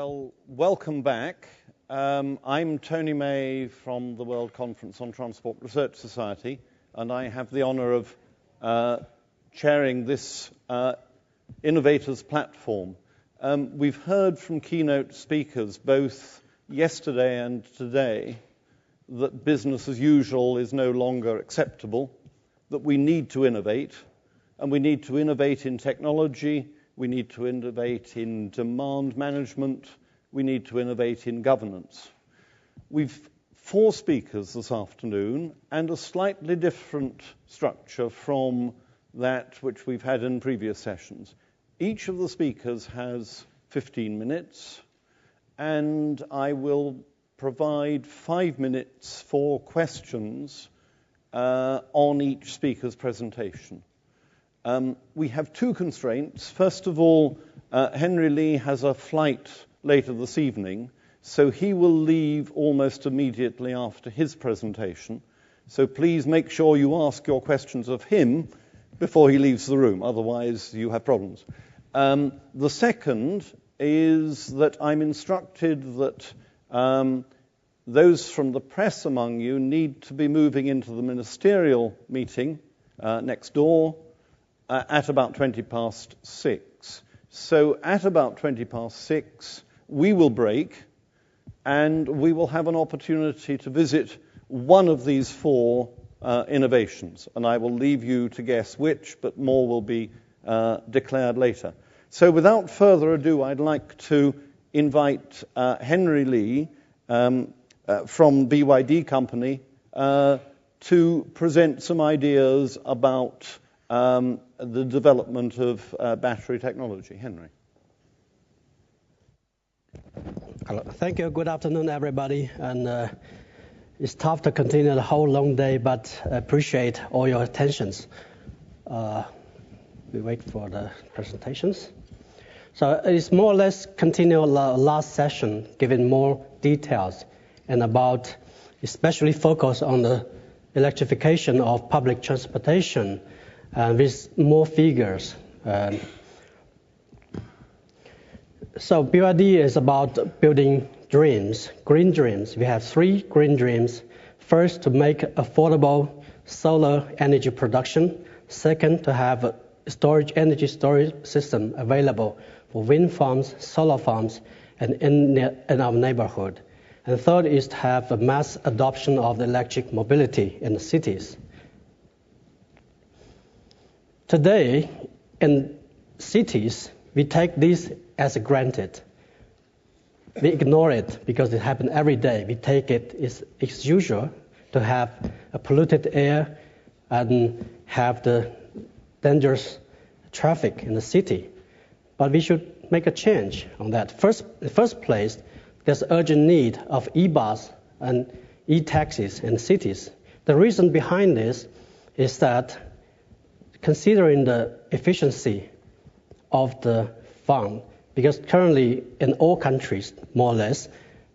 Well, welcome back. I'm Tony May from the World Conference on Transport Research Society, and I have the honor of chairing this Innovators platform. We've heard from keynote speakers both yesterday and today that business as usual is no longer acceptable, that we need to innovate, and we need to innovate in technology, we need to innovate in demand management, we need to innovate in governance. We've 4 speakers this afternoon and a slightly different structure from that which we've had in previous sessions. Each of the speakers has 15 minutes, and I will provide 5 minutes for questions on each speaker's presentation. We have 2 constraints. First of all, Henry Lee has a flight later this evening, so he will leave almost immediately after his presentation. So please make sure you ask your questions of him before he leaves the room, otherwise you have problems. The second is that I'm instructed that those from the press among you need to be moving into the ministerial meeting next door at about 6:20. So at about 6:20, we will break, and we will have an opportunity to visit one of these 4 innovations. And I will leave you to guess which, but more will be declared later. So without further ado, I'd like to invite Henry Lee from BYD Company to present some ideas about the development of battery technology. Henry. Hello. Thank you. Good afternoon, everybody. And it's tough to continue the whole long day, but I appreciate all your attentions. We wait for the presentations. So it's more or less continue last session, giving more details and about especially focus on the electrification of public transportation with more figures. So BYD is about building dreams, green dreams. We have 3 green dreams. First, to make affordable solar energy production. Second, to have a energy storage system available for wind farms, solar farms, and in our neighborhood. And third is to have a mass adoption of the electric mobility in the cities. Today, in cities, we take this as granted. We ignore it because it happens every day. We take it as usual to have a polluted air and have the dangerous traffic in the city. But we should make a change on that. In the first place, there's urgent need of e-bus and e-taxis in cities. The reason behind this is that considering the efficiency of the fund, because currently in all countries, more or less,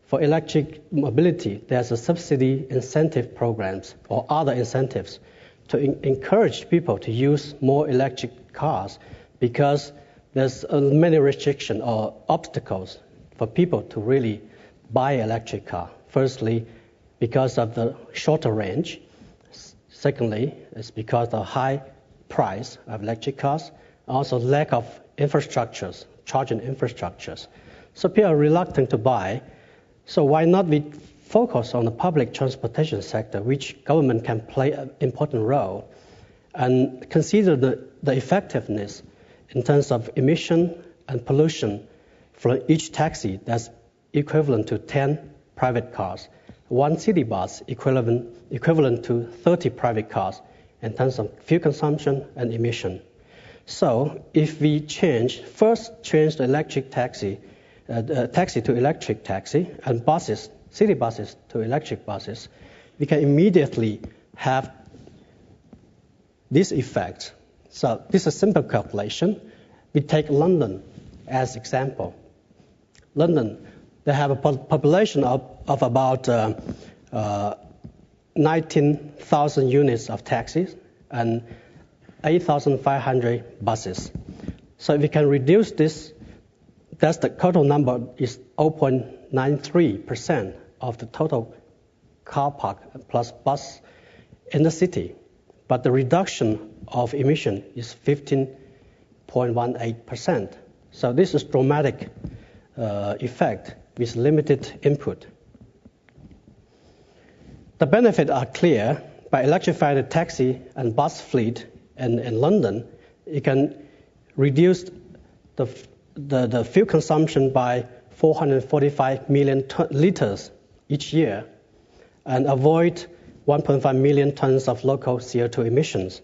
for electric mobility, there's a subsidy incentive programs or other incentives to encourage people to use more electric cars, because there's many restrictions or obstacles for people to really buy electric car. Firstly, because of the shorter range. Secondly, it's because of the high price of electric cars, also lack of infrastructures, charging infrastructures. So people are reluctant to buy. So why not we focus on the public transportation sector, which government can play an important role, and consider the effectiveness in terms of emission and pollution for each taxi that's equivalent to 10 private cars. One city bus equivalent to 30 private cars in terms of fuel consumption and emission. So if we first change the electric taxi to electric taxi, and city buses to electric buses, we can immediately have this effect. So this is a simple calculation. We take London as example. London, they have a population of about 19,000 units of taxis and 8,500 buses. So if we can reduce this that's the total number is 0.93% of the total car park plus bus in the city. But the reduction of emission is 15.18%. So this is dramatic effect with limited input. The benefits are clear. By electrifying the taxi and bus fleet in London, it can reduce the fuel consumption by 445 million liters each year and avoid 1.5 million tons of local CO2 emissions,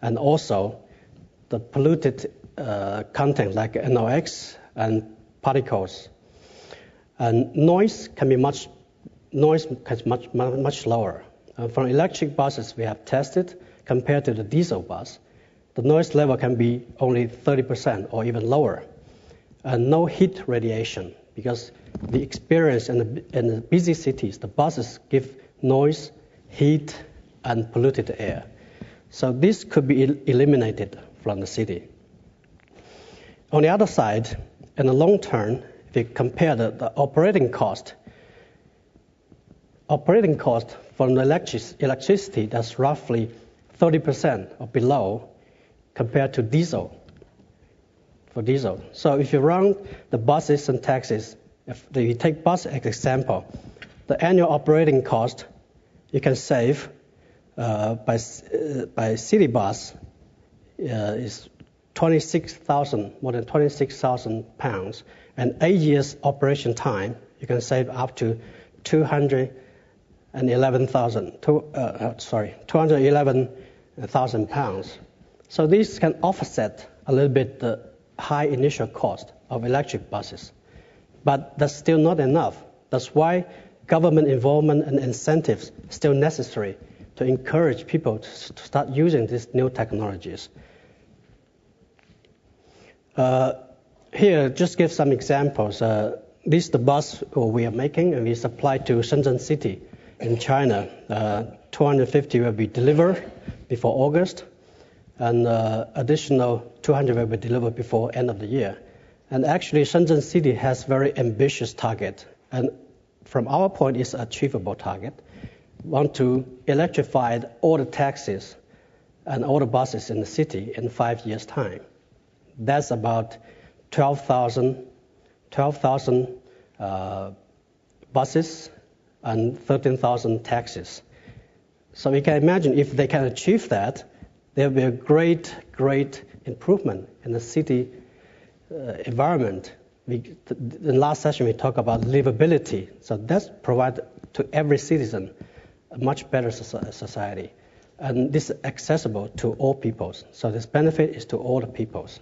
and also the polluted content like NOx and particles. And noise can be much lower. For electric buses we have tested, compared to the diesel bus, the noise level can be only 30% or even lower. And no heat radiation, because the experience in the busy cities, the buses give noise, heat, and polluted air. So this could be eliminated from the city. On the other side, in the long term, if you compare the operating cost from the electricity, that's roughly 30% or below compared to diesel. So if you run the buses and taxis, if you take bus as example, the annual operating cost you can save by city bus is more than 26,000 pounds, and 8 years operation time you can save up to 211,000 pounds. So this can offset a little bit the high initial cost of electric buses. But that's still not enough. That's why government involvement and incentives are still necessary to encourage people to start using these new technologies. Here, just give some examples. This is the bus we are making, and we supply to Shenzhen City in China. 250 will be delivered before August, and additional 200 will be delivered before end of the year. And actually, Shenzhen City has very ambitious target, and from our point, it's an achievable target. We want to electrify all the taxis and all the buses in the city in 5 years' time. That's about 12,000 buses and 13,000 taxis. So we can imagine if they can achieve that, there will be a great improvement in the city environment. In the last session, we talked about livability. So that's provide to every citizen a much better society. And this is accessible to all peoples. So this benefit is to all the peoples.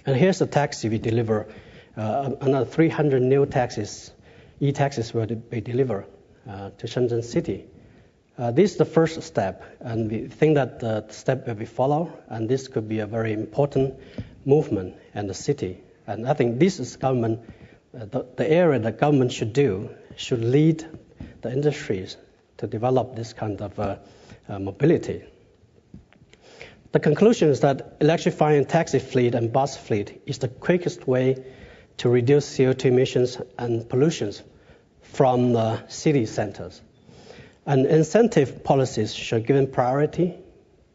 And here's the taxi we deliver. Another 300 new taxis, e-taxis will be delivered to Shenzhen City. This is the first step, and we think that the step will be followed, and this could be a very important movement in the city. And I think this is government, the area that government should lead the industries to develop this kind of mobility. The conclusion is that electrifying taxi fleet and bus fleet is the quickest way to reduce CO2 emissions and pollutions from the city centers. And incentive policies should give priority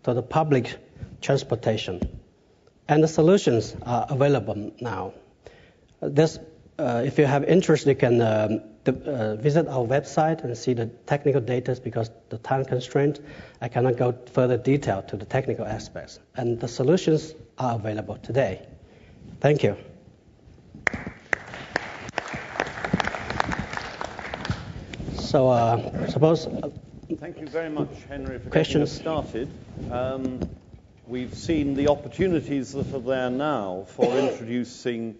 to the public transportation. And the solutions are available now. If you have interest, you can visit our website and see the technical data. Because the time constraint, I cannot go further detail to the technical aspects. And the solutions are available today. Thank you. So Thank you very much, Henry, for questions? getting us started. We've seen the opportunities that are there now for introducing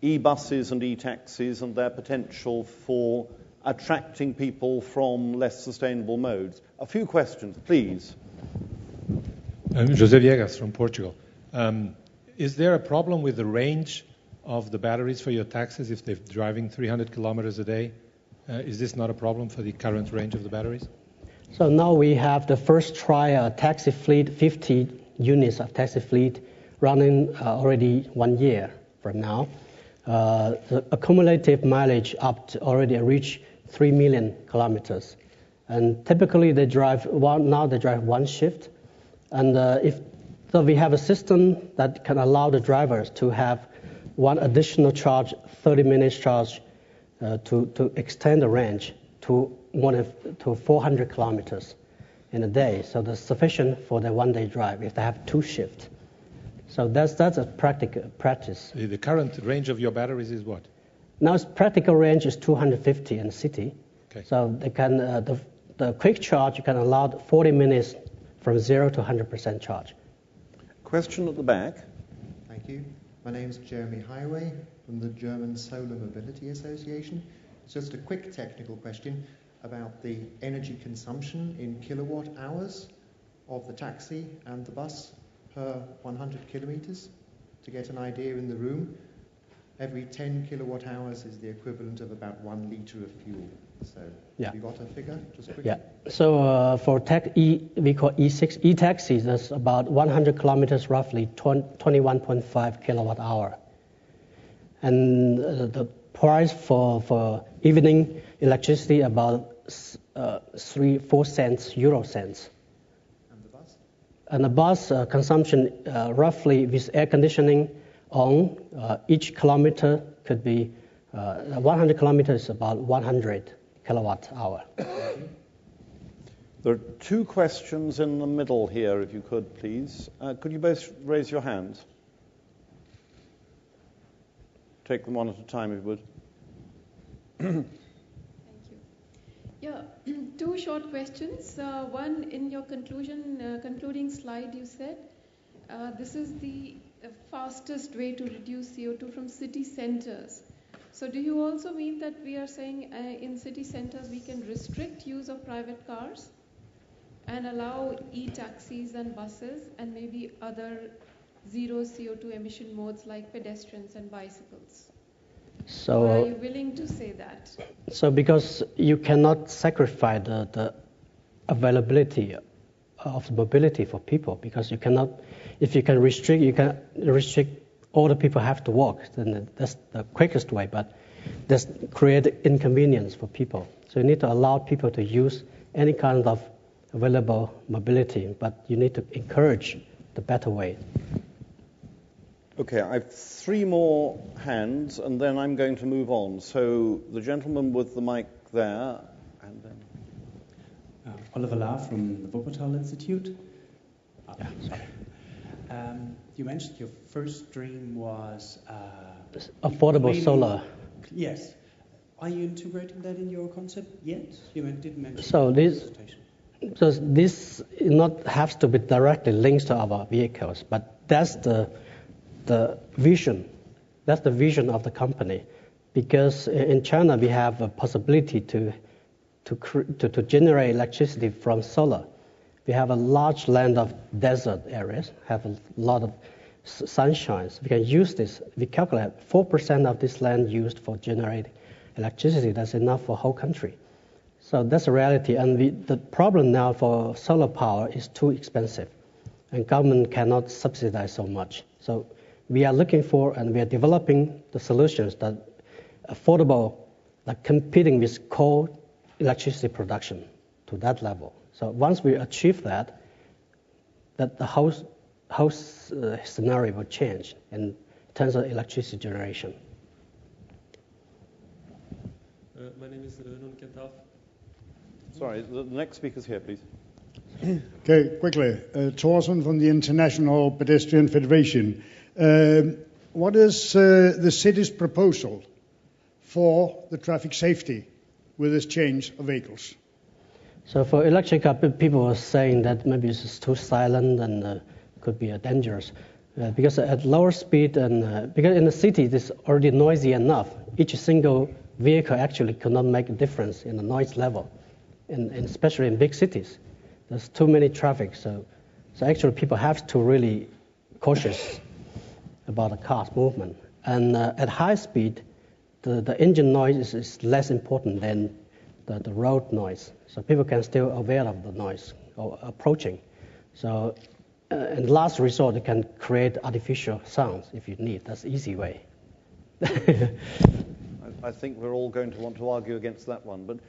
e-buses and e-taxis and their potential for attracting people from less sustainable modes. A few questions, please. José Viegas from Portugal. Is there a problem with the range of the batteries for your taxis if they're driving 300 kilometers a day? Is this not a problem for the current range of the batteries? So now we have the first trial taxi fleet, 50 units of taxi fleet running already 1 year from now. The accumulative mileage up to already reach 3 million kilometers. And typically they drive one shift. And so we have a system that can allow the drivers to have one additional charge, 30 minutes charge, to extend the range to more than 400 kilometers in a day. So that's sufficient for the one-day drive if they have two shifts. So that's a practice. The current range of your batteries is what? Now its practical range is 250 in the city. Okay. So they can the quick charge you can allow 40 minutes from 0 to 100% charge. Question at the back. Thank you. My name is Jeremy Highway from the German Solar Mobility Association. It's just a quick technical question about the energy consumption in kilowatt hours of the taxi and the bus per 100 kilometers. To get an idea in the room, every 10 kilowatt hours is the equivalent of about 1 liter of fuel. So Yeah. have you got a figure? Just quickly. Yeah. So for we call E6 e-taxis, that's about 100 kilometers, roughly 21.5 kilowatt hour. And the price for evening electricity about 4 cents, euro cents. And the bus? And the bus consumption roughly with air conditioning on each kilometer could be 100 kilometers about 100 kilowatt hour. There are two questions in the middle here, if you could, please. Could you both raise your hands? Take them one at a time, if you would. Thank you. Yeah, two short questions. One, in your concluding slide, you said this is the fastest way to reduce CO2 from city centers. So do you also mean that we are saying in city centers we can restrict use of private cars and allow e-taxis and buses and maybe other zero CO2 emission modes like pedestrians and bicycles? So Or are you willing to say that? So because you cannot sacrifice the availability of mobility for people, because you cannot, if you can restrict all the people have to walk, then that's the quickest way, but that's create inconvenience for people. So you need to allow people to use any kind of available mobility, but you need to encourage the better way. Okay, I have three more hands, and then I'm going to move on. So the gentleman with the mic there, and then... Oliver Lahr from the Wuppertal Institute. Sorry. You mentioned your first dream was... Affordable cleaning. solar. Yes. Are you integrating that in your concept yet? You didn't mention So this- presentation. So this not has to be directly linked to our vehicles, but that's the vision. That's the vision of the company, because in China we have a possibility to generate electricity from solar. We have a large land of desert areas, have a lot of sunshine. We can use this. We calculate 4% of this land used for generating electricity. That's enough for whole country. So that's a reality. And the problem now for solar power is too expensive, and government cannot subsidize so much. So we are looking for and we are developing the solutions that affordable, like competing with coal electricity production to that level. So once we achieve that the whole scenario will change in terms of electricity generation. My name is Neun. Sorry, the next speaker's here, please. Okay, quickly. Thorsten from the International Pedestrian Federation. What is the city's proposal for the traffic safety with this change of vehicles? So for electric car, people are saying that maybe it's too silent and could be dangerous. Because at lower speed and because in the city it's already noisy enough, each single vehicle actually cannot make a difference in the noise level, and especially in big cities. There's too many traffic, so actually people have to really cautious about the car's movement. And at high speed, the engine noise is less important than the road noise. So people can still aware of the noise or approaching. So in last resort, you can create artificial sounds if you need. That's the easy way. I think we're all going to want to argue against that one. But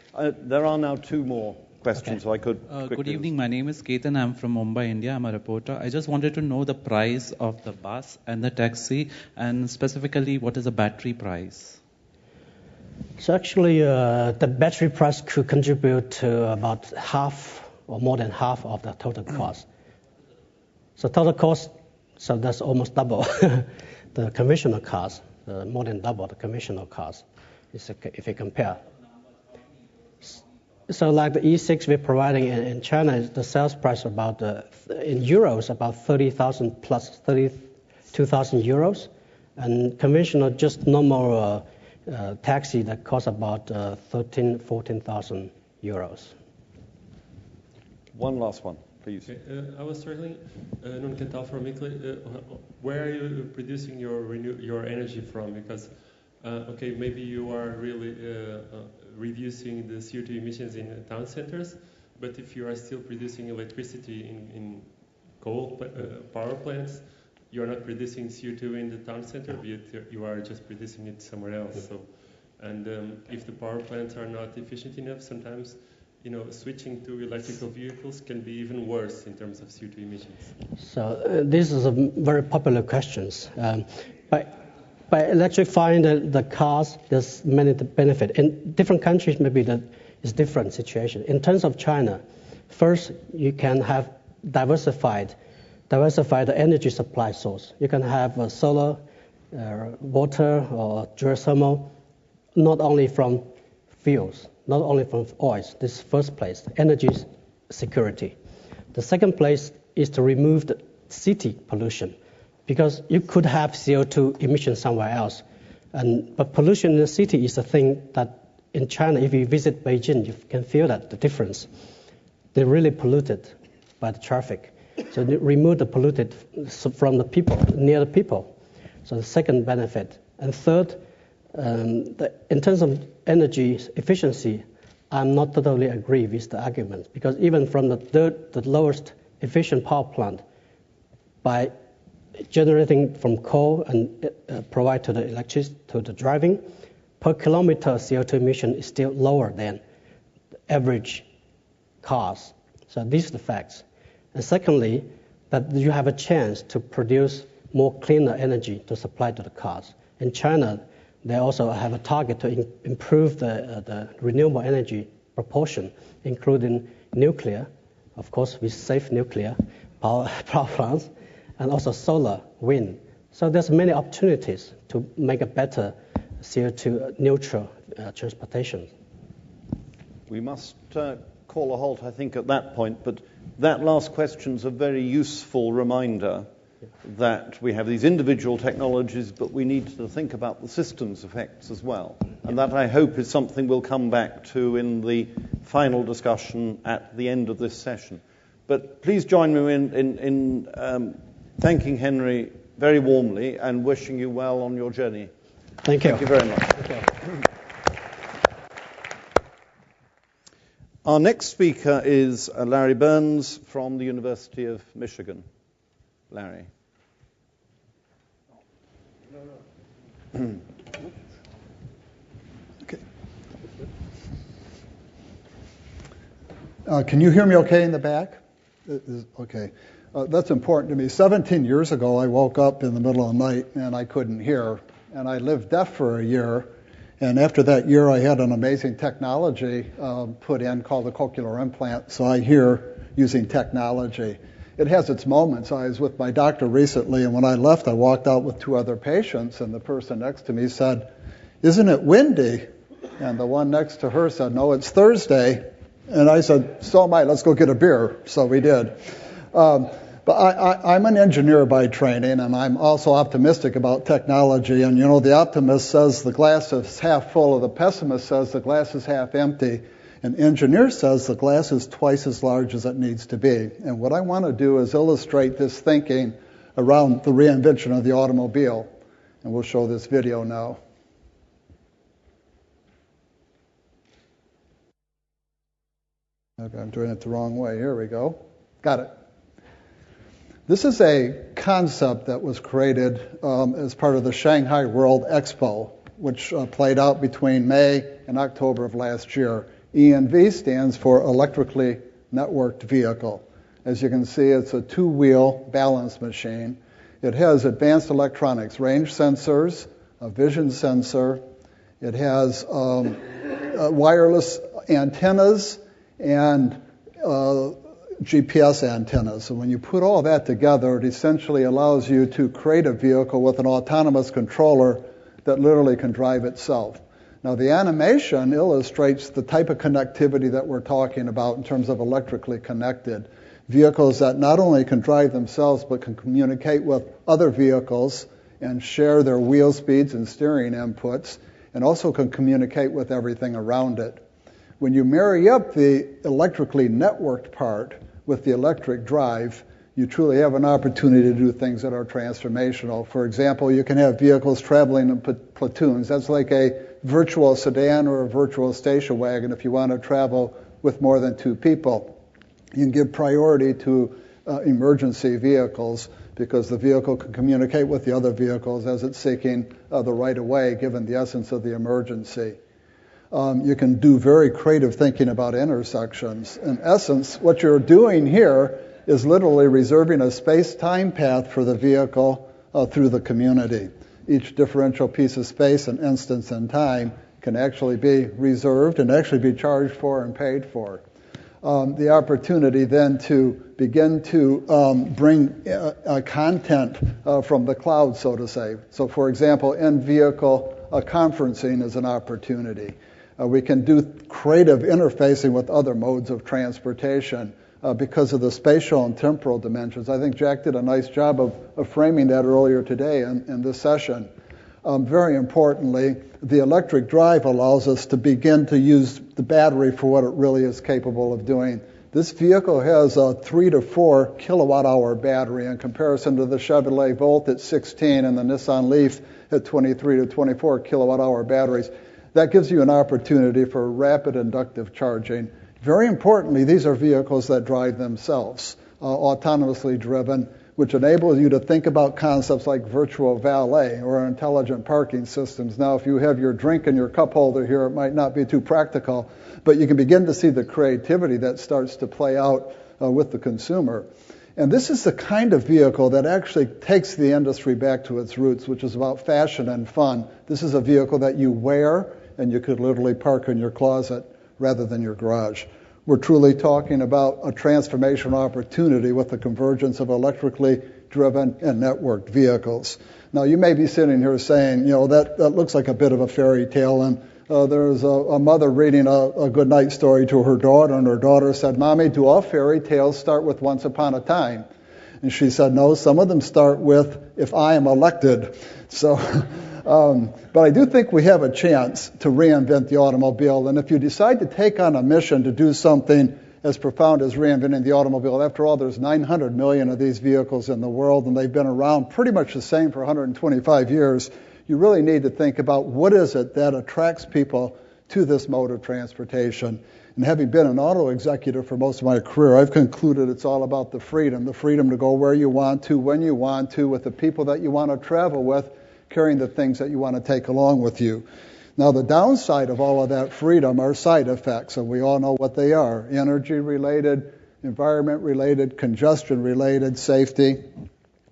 there are now two more questions, so I could quickly... Good evening. My name is Ketan. I'm from Mumbai, India. I'm a reporter. I just wanted to know the price of the bus and the taxi, and specifically, what is the battery price? So actually, the battery price could contribute to about half or more than half of the total cost. So total cost, so that's almost double the conventional cars, more than double the conventional cars, if you compare. So like the E6 we're providing in China, the sales price about, in euros, about 30,000 plus 32,000 euros. And conventional, just normal taxi that costs about 14,000 euros. One last one, please. Okay, I was struggling. Neun from Italy. Where are you producing your energy from? Because, okay, maybe you are really reducing the CO2 emissions in town centers, but if you are still producing electricity in coal power plants, you are not producing CO2 in the town center, but you are just producing it somewhere else. So, and if the power plants are not efficient enough, sometimes switching to electrical vehicles can be even worse in terms of CO2 emissions. So this is a very popular question. By electrifying the cars, there's many benefits. In different countries, maybe that is different situation. In terms of China, first you can have diversified the energy supply source. You can have solar, water, or geothermal, not only from fuels, not only from oils. This is first place, energy security. The second place is to remove the city pollution, because you could have CO2 emissions somewhere else. But pollution in the city is a thing that in China, if you visit Beijing, you can feel that, the difference. They're really polluted by the traffic. So they remove the polluted from the people, near the people. So the second benefit. And third, in terms of energy efficiency, I'm not totally agree with the argument, because even from the lowest efficient power plant, by generating from coal and provide to the electricity to the driving, per kilometer CO2 emission is still lower than the average cars. So these are the facts. And secondly, that you have a chance to produce more cleaner energy to supply to the cars. In China, they also have a target to improve the renewable energy proportion, including nuclear, of course, with safe nuclear power plants, and also solar, wind. So there's many opportunities to make a better CO2 neutral transportation. We must call a halt, I think, at that point, but that last question is a very useful reminder that we have these individual technologies, but we need to think about the systems effects as well. And that, I hope, is something we'll come back to in the final discussion at the end of this session. But please join me in thanking Henry very warmly and wishing you well on your journey. Thank you. Thank you very much. Okay. Our next speaker is Larry Burns from the University of Michigan. Larry. Okay. Can you hear me okay in the back? Okay. That's important to me. 17 years ago, I woke up in the middle of the night and I couldn't hear. And I lived deaf for a year. And after that year, I had an amazing technology put in called a cochlear implant. So I hear using technology. It has its moments. I was with my doctor recently, and when I left, I walked out with two other patients, and the person next to me said, "Isn't it windy?" And the one next to her said, "No, it's Thursday." And I said, "So am I. Let's go get a beer." So we did. But I'm an engineer by training, and I'm also optimistic about technology. And, the optimist says the glass is half full, the pessimist says the glass is half empty. An engineer says the glass is twice as large as it needs to be. And what I want to do is illustrate this thinking around the reinvention of the automobile. And we'll show this video now. Okay, I'm doing it the wrong way. Here we go. Got it. This is a concept that was created as part of the Shanghai World Expo, which played out between May and October of last year. ENV stands for Electrically Networked Vehicle. As you can see, it's a two-wheel balance machine. It has advanced electronics, range sensors, a vision sensor. It has wireless antennas and GPS antennas. And when you put all that together, it essentially allows you to create a vehicle with an autonomous controller that literally can drive itself. Now, the animation illustrates the type of connectivity that we're talking about in terms of electrically connected. Vehicles that not only can drive themselves, but can communicate with other vehicles and share their wheel speeds and steering inputs, and also can communicate with everything around it. When you marry up the electrically networked part with the electric drive, you truly have an opportunity to do things that are transformational. For example, you can have vehicles traveling in platoons. That's like a virtual sedan or a virtual station wagon if you want to travel with more than two people. You can give priority to emergency vehicles because the vehicle can communicate with the other vehicles as it's seeking the right of way, given the essence of the emergency. You can do very creative thinking about intersections. In essence, what you're doing here is literally reserving a space-time path for the vehicle through the community. Each differential piece of space and instance and time can actually be reserved and actually be charged for and paid for. The opportunity then to begin to bring content from the cloud, so to say. So, for example, in-vehicle conferencing is an opportunity. We can do creative interfacing with other modes of transportation because of the spatial and temporal dimensions. I think Jack did a nice job of framing that earlier today in this session. Very importantly, the electric drive allows us to begin to use the battery for what it really is capable of doing. This vehicle has a 3 to 4 kilowatt-hour battery in comparison to the Chevrolet Volt at 16 and the Nissan Leaf at 23 to 24 kilowatt-hour batteries. That gives you an opportunity for rapid inductive charging. Very importantly, these are vehicles that drive themselves, autonomously driven, which enables you to think about concepts like virtual valet or intelligent parking systems. Now, if you have your drink in your cup holder here, it might not be too practical, but you can begin to see the creativity that starts to play out with the consumer. And this is the kind of vehicle that actually takes the industry back to its roots, which is about fashion and fun. This is a vehicle that you wear and you could literally park in your closet rather than your garage. We're truly talking about a transformational opportunity with the convergence of electrically driven and networked vehicles. Now, you may be sitting here saying, that looks like a bit of a fairy tale, and there's a mother reading a good night story to her daughter, and her daughter said, "Mommy, do all fairy tales start with once upon a time?" And she said, "No, some of them start with if I am elected." So, but I do think we have a chance to reinvent the automobile. And if you decide to take on a mission to do something as profound as reinventing the automobile, after all, there's 900 million of these vehicles in the world, and they've been around pretty much the same for 125 years. You really need to think about what is it that attracts people to this mode of transportation. And having been an auto executive for most of my career, I've concluded it's all about the freedom to go where you want to, when you want to, with the people that you want to travel with, carrying the things that you want to take along with you. Now, the downside of all of that freedom are side effects, and we all know what they are: energy-related, environment-related, congestion-related, safety.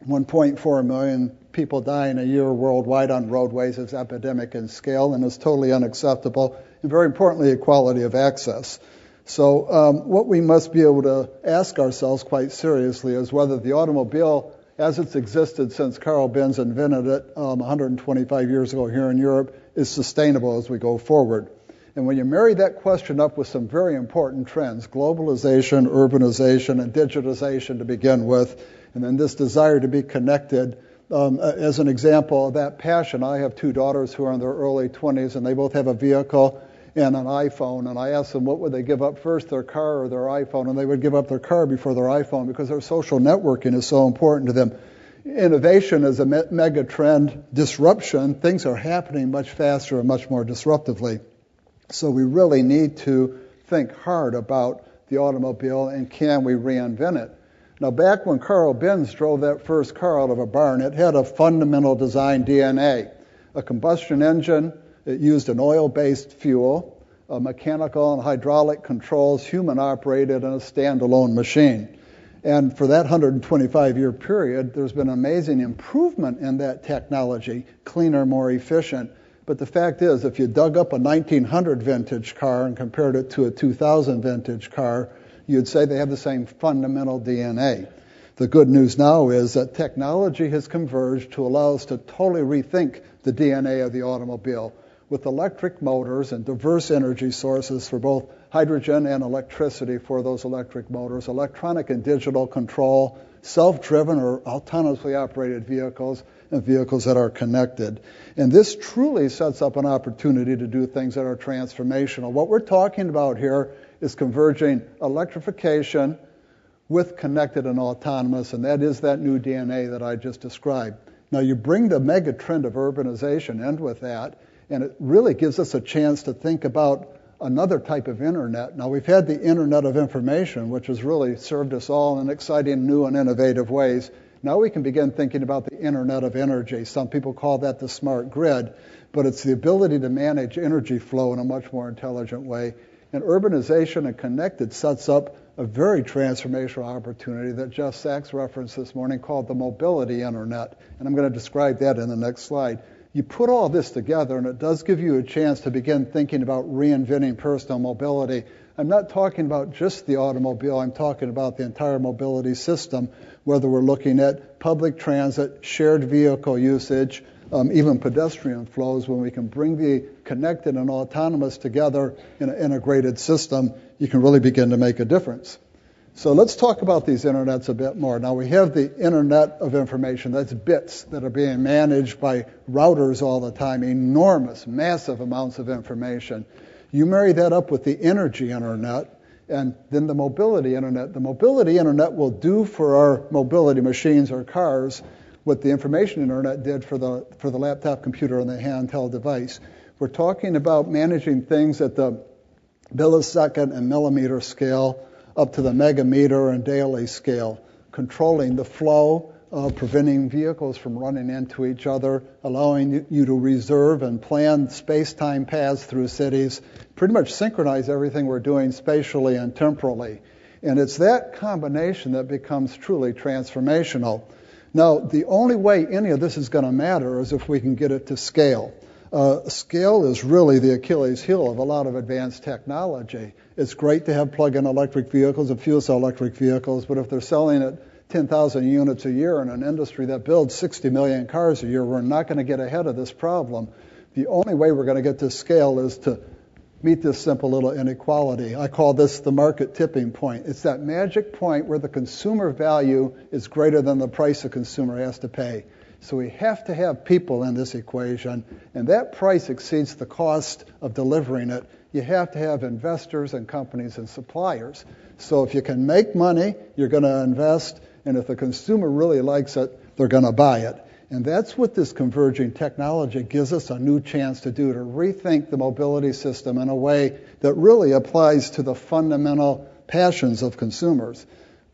1.4 million people dying a year worldwide on roadways is epidemic in scale and is totally unacceptable. And very importantly, equality of access. So what we must be able to ask ourselves quite seriously is whether the automobile, as it's existed since Carl Benz invented it 125 years ago here in Europe, is sustainable as we go forward. And when you marry that question up with some very important trends, globalization, urbanization, and digitization to begin with, and then this desire to be connected, as an example of that passion, I have two daughters who are in their early 20s, and they both have a vehicle and an iPhone. And I asked them what would they give up first, their car or their iPhone, and they would give up their car before their iPhone because their social networking is so important to them. Innovation is a mega trend. Disruption, things are happening much faster and much more disruptively. So we really need to think hard about the automobile and can we reinvent it. Now, back when Carl Benz drove that first car out of a barn, it had a fundamental design DNA. A combustion engine, it used an oil-based fuel, mechanical and hydraulic controls, human-operated, and a standalone machine. And for that 125-year period, there's been amazing improvement in that technology, cleaner, more efficient. But the fact is, if you dug up a 1900 vintage car and compared it to a 2000 vintage car, you'd say they have the same fundamental DNA. The good news now is that technology has converged to allow us to totally rethink the DNA of the automobile with electric motors and diverse energy sources for both hydrogen and electricity for those electric motors, electronic and digital control, self-driven or autonomously operated vehicles, and vehicles that are connected. And this truly sets up an opportunity to do things that are transformational. What we're talking about here is converging electrification with connected and autonomous, and that is that new DNA that I just described. Now, you bring the mega trend of urbanization in with that, and it really gives us a chance to think about another type of internet. Now, we've had the Internet of Information, which has really served us all in exciting, new, and innovative ways. Now we can begin thinking about the Internet of Energy. Some people call that the smart grid, but it's the ability to manage energy flow in a much more intelligent way. And urbanization and connected sets up a very transformational opportunity that Jeff Sachs referenced this morning called the mobility internet. And I'm going to describe that in the next slide. You put all this together, and it does give you a chance to begin thinking about reinventing personal mobility. I'm not talking about just the automobile. I'm talking about the entire mobility system, whether we're looking at public transit, shared vehicle usage, even pedestrian flows. When we can bring the connected and autonomous together in an integrated system, you can really begin to make a difference. So let's talk about these internets a bit more. Now, we have the Internet of Information. That's bits that are being managed by routers all the time, enormous, massive amounts of information. You marry that up with the energy internet and then the mobility internet. The mobility internet will do for our mobility machines or cars what the information internet did for the laptop computer and the handheld device. We're talking about managing things at the millisecond and millimeter scale up to the megameter and daily scale, controlling the flow, preventing vehicles from running into each other, allowing you to reserve and plan space-time paths through cities, pretty much synchronize everything we're doing spatially and temporally. And it's that combination that becomes truly transformational. Now, the only way any of this is going to matter is if we can get it to scale. Scale is really the Achilles heel of a lot of advanced technology. It's great to have plug-in electric vehicles and fuel cell electric vehicles, but if they're selling at 10,000 units a year in an industry that builds 60 million cars a year, we're not going to get ahead of this problem. The only way we're going to get to scale is to meet this simple little inequality. I call this the market tipping point. It's that magic point where the consumer value is greater than the price the consumer has to pay. So we have to have people in this equation, and that price exceeds the cost of delivering it. You have to have investors and companies and suppliers. So if you can make money, you're going to invest, and if the consumer really likes it, they're going to buy it. And that's what this converging technology gives us a new chance to do, to rethink the mobility system in a way that really applies to the fundamental passions of consumers.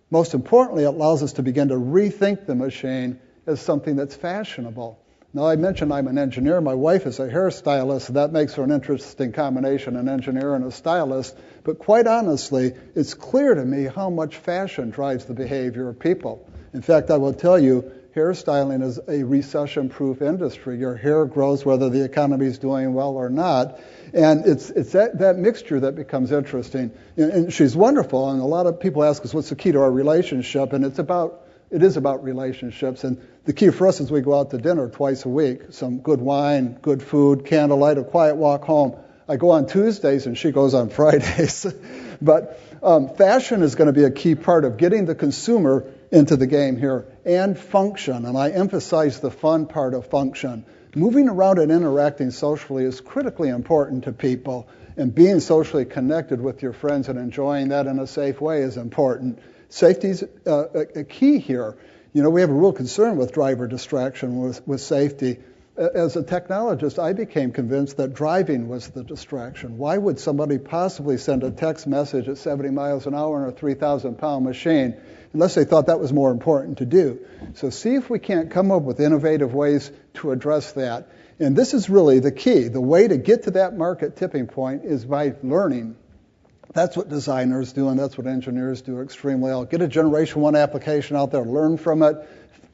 Most importantly, it allows us to begin to rethink the machine as something that's fashionable. Now, I mentioned I'm an engineer. My wife is a hairstylist, so that makes for an interesting combination, an engineer and a stylist. But quite honestly, it's clear to me how much fashion drives the behavior of people. In fact, I will tell you, hairstyling is a recession-proof industry. Your hair grows whether the economy is doing well or not. And it's that mixture that becomes interesting. And she's wonderful, and a lot of people ask us, what's the key to our relationship? And it is about relationships. And the key for us is we go out to dinner twice a week, some good wine, good food, candlelight, a quiet walk home. I go on Tuesdays and she goes on Fridays. But fashion is going to be a key part of getting the consumer into the game here, and function. And I emphasize the fun part of function. Moving around and interacting socially is critically important to people, and being socially connected with your friends and enjoying that in a safe way is important. Safety's a key here. You know, we have a real concern with driver distraction with safety. As a technologist, I became convinced that driving was the distraction. Why would somebody possibly send a text message at 70 miles an hour in a 3,000-pound machine unless they thought that was more important to do? So see if we can't come up with innovative ways to address that. And this is really the key. The way to get to that market tipping point is by learning. That's what designers do, and that's what engineers do extremely well. Get a Generation 1 application out there, learn from it,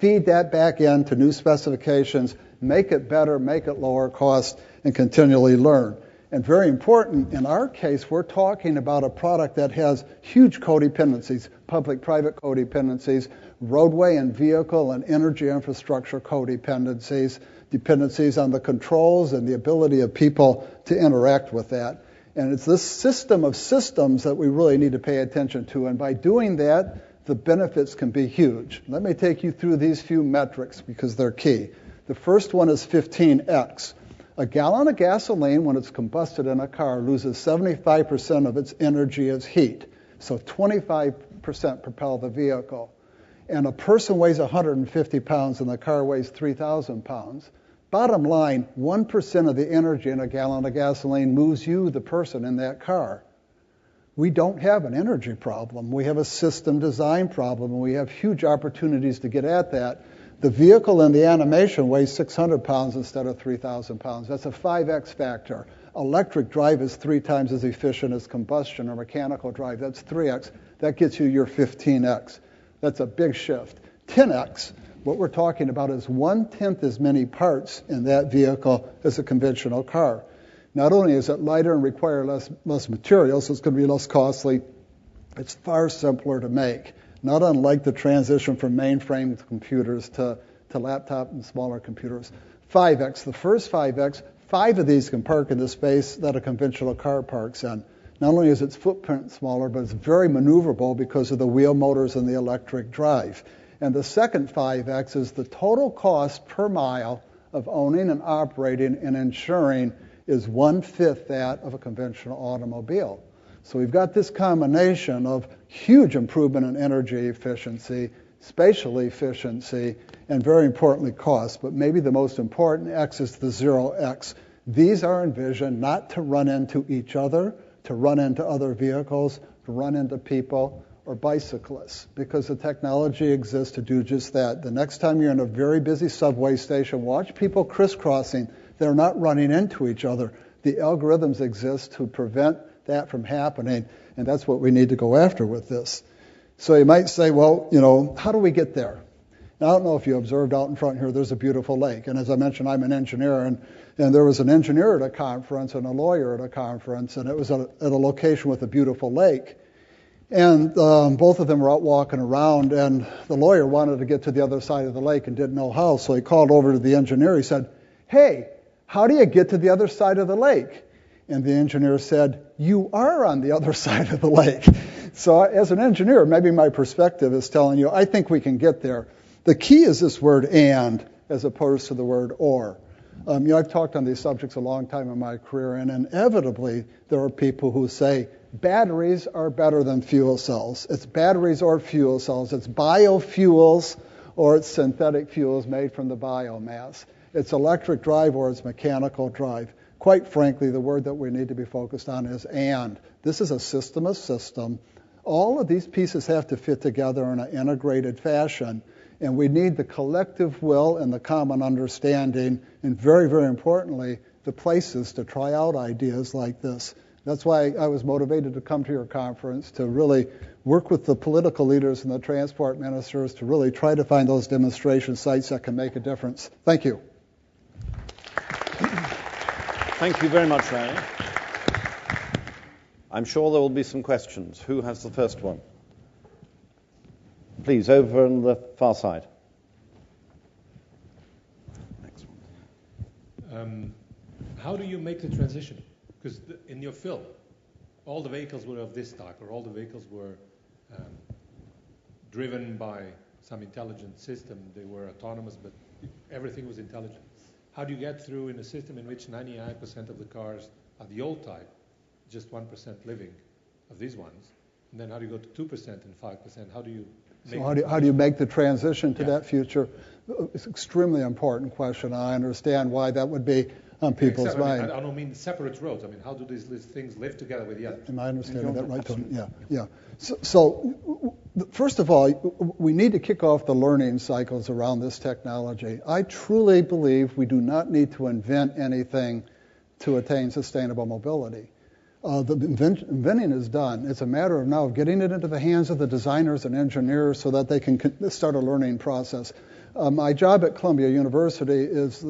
feed that back into new specifications, make it better, make it lower cost, and continually learn. And very important, in our case, we're talking about a product that has huge codependencies, public-private codependencies, roadway and vehicle and energy infrastructure codependencies, dependencies on the controls and the ability of people to interact with that. And it's this system of systems that we really need to pay attention to. And by doing that, the benefits can be huge. Let me take you through these few metrics because they're key. The first one is 15x. A gallon of gasoline, when it's combusted in a car, loses 75% of its energy as heat. So 25% propel the vehicle. And a person weighs 150 pounds and the car weighs 3,000 pounds. Bottom line, 1% of the energy in a gallon of gasoline moves you, the person, in that car. We don't have an energy problem. We have a system design problem, and we have huge opportunities to get at that. The vehicle in the animation weighs 600 pounds instead of 3,000 pounds. That's a 5x factor. Electric drive is 3 times as efficient as combustion or mechanical drive. That's 3x. That gets you your 15x. That's a big shift. 10x. What we're talking about is 1/10 as many parts in that vehicle as a conventional car. Not only is it lighter and require less materials, so it's going to be less costly, it's far simpler to make. Not unlike the transition from mainframe computers to laptop and smaller computers. 5x, the first 5x, 5 of these can park in the space that a conventional car parks in. Not only is its footprint smaller, but it's very maneuverable because of the wheel motors and the electric drive. And the second 5x is the total cost per mile of owning and operating and insuring is 1/5 that of a conventional automobile. So we've got this combination of huge improvement in energy efficiency, spatial efficiency, and very importantly, cost. But maybe the most important X is the 0X. These are envisioned not to run into each other, to run into other vehicles, to run into people, or bicyclists, because the technology exists to do just that. The next time you're in a very busy subway station, watch people crisscrossing. They're not running into each other. The algorithms exist to prevent that from happening, and that's what we need to go after with this. So you might say, well, how do we get there? Now, I don't know if you observed out in front here, there's a beautiful lake. And as I mentioned, I'm an engineer, and there was an engineer at a conference and a lawyer at a conference, and it was at a location with a beautiful lake. And both of them were out walking around, and the lawyer wanted to get to the other side of the lake and didn't know how, so he called over to the engineer. He said, "Hey, how do you get to the other side of the lake?" And the engineer said, "You are on the other side of the lake." So as an engineer, maybe my perspective is telling you, I think we can get there. The key is this word "and" as opposed to the word "or." I've talked on these subjects a long time in my career, and inevitably there are people who say, batteries are better than fuel cells. It's batteries or fuel cells. It's biofuels or it's synthetic fuels made from the biomass. It's electric drive or it's mechanical drive. Quite frankly, the word that we need to be focused on is "and." This is a system of system. All of these pieces have to fit together in an integrated fashion, and we need the collective will and the common understanding, and very, very importantly, the places to try out ideas like this. That's why I was motivated to come to your conference, to really work with the political leaders and the transport ministers to really try to find those demonstration sites that can make a difference. Thank you. Thank you very much, Larry. I'm sure there will be some questions. Who has the first one? Please, over on the far side. Next one. How do you make the transition? Because in your film, all the vehicles were of this type, or all the vehicles were driven by some intelligent system. They were autonomous, but everything was intelligent. How do you get through in a system in which 99% of the cars are the old type, just 1% living of these ones? And then how do you go to 2% and 5%? How do you make how do you make the transition to that future? it's an extremely important question. I understand why that would be on people's mind. I don't mean separate roads. I mean, how do these things live together with the others? Am I understanding that right, Tony? Yeah. So, first of all, we need to kick off the learning cycles around this technology. I truly believe we do not need to invent anything to attain sustainable mobility. The inventing is done. It's a matter of now getting it into the hands of the designers and engineers so that they can start a learning process. My job at Columbia University is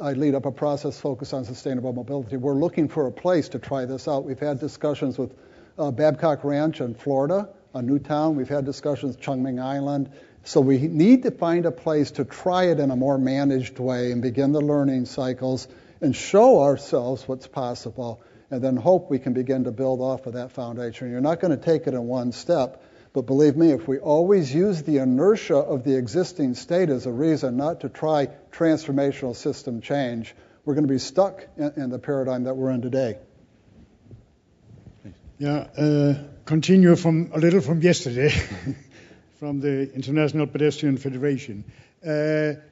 I lead up a process focused on sustainable mobility. We're looking for a place to try this out. We've had discussions with Babcock Ranch in Florida, Newtown. We've had discussions with Chungming Island. So we need to find a place to try it in a more managed way and begin the learning cycles and show ourselves what's possible, and then hope we can begin to build off of that foundation. You're not going to take it in one step. But believe me, if we always use the inertia of the existing state as a reason not to try transformational system change, we're going to be stuck in the paradigm that we're in today. Continue a little from yesterday, from the International Pedestrian Federation.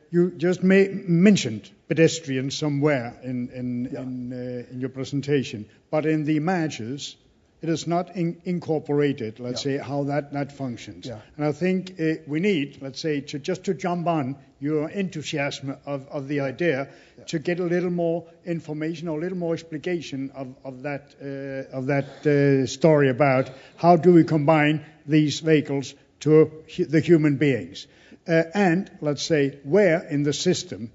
You just mentioned pedestrians somewhere in your presentation, but in the images, it is not incorporated, let's say, how that functions. Yeah. And I think we need, let's say, to jump on your enthusiasm of the idea, to get a little more information or a little more explication of that story about how do we combine these vehicles to the human beings. And, let's say, where in the system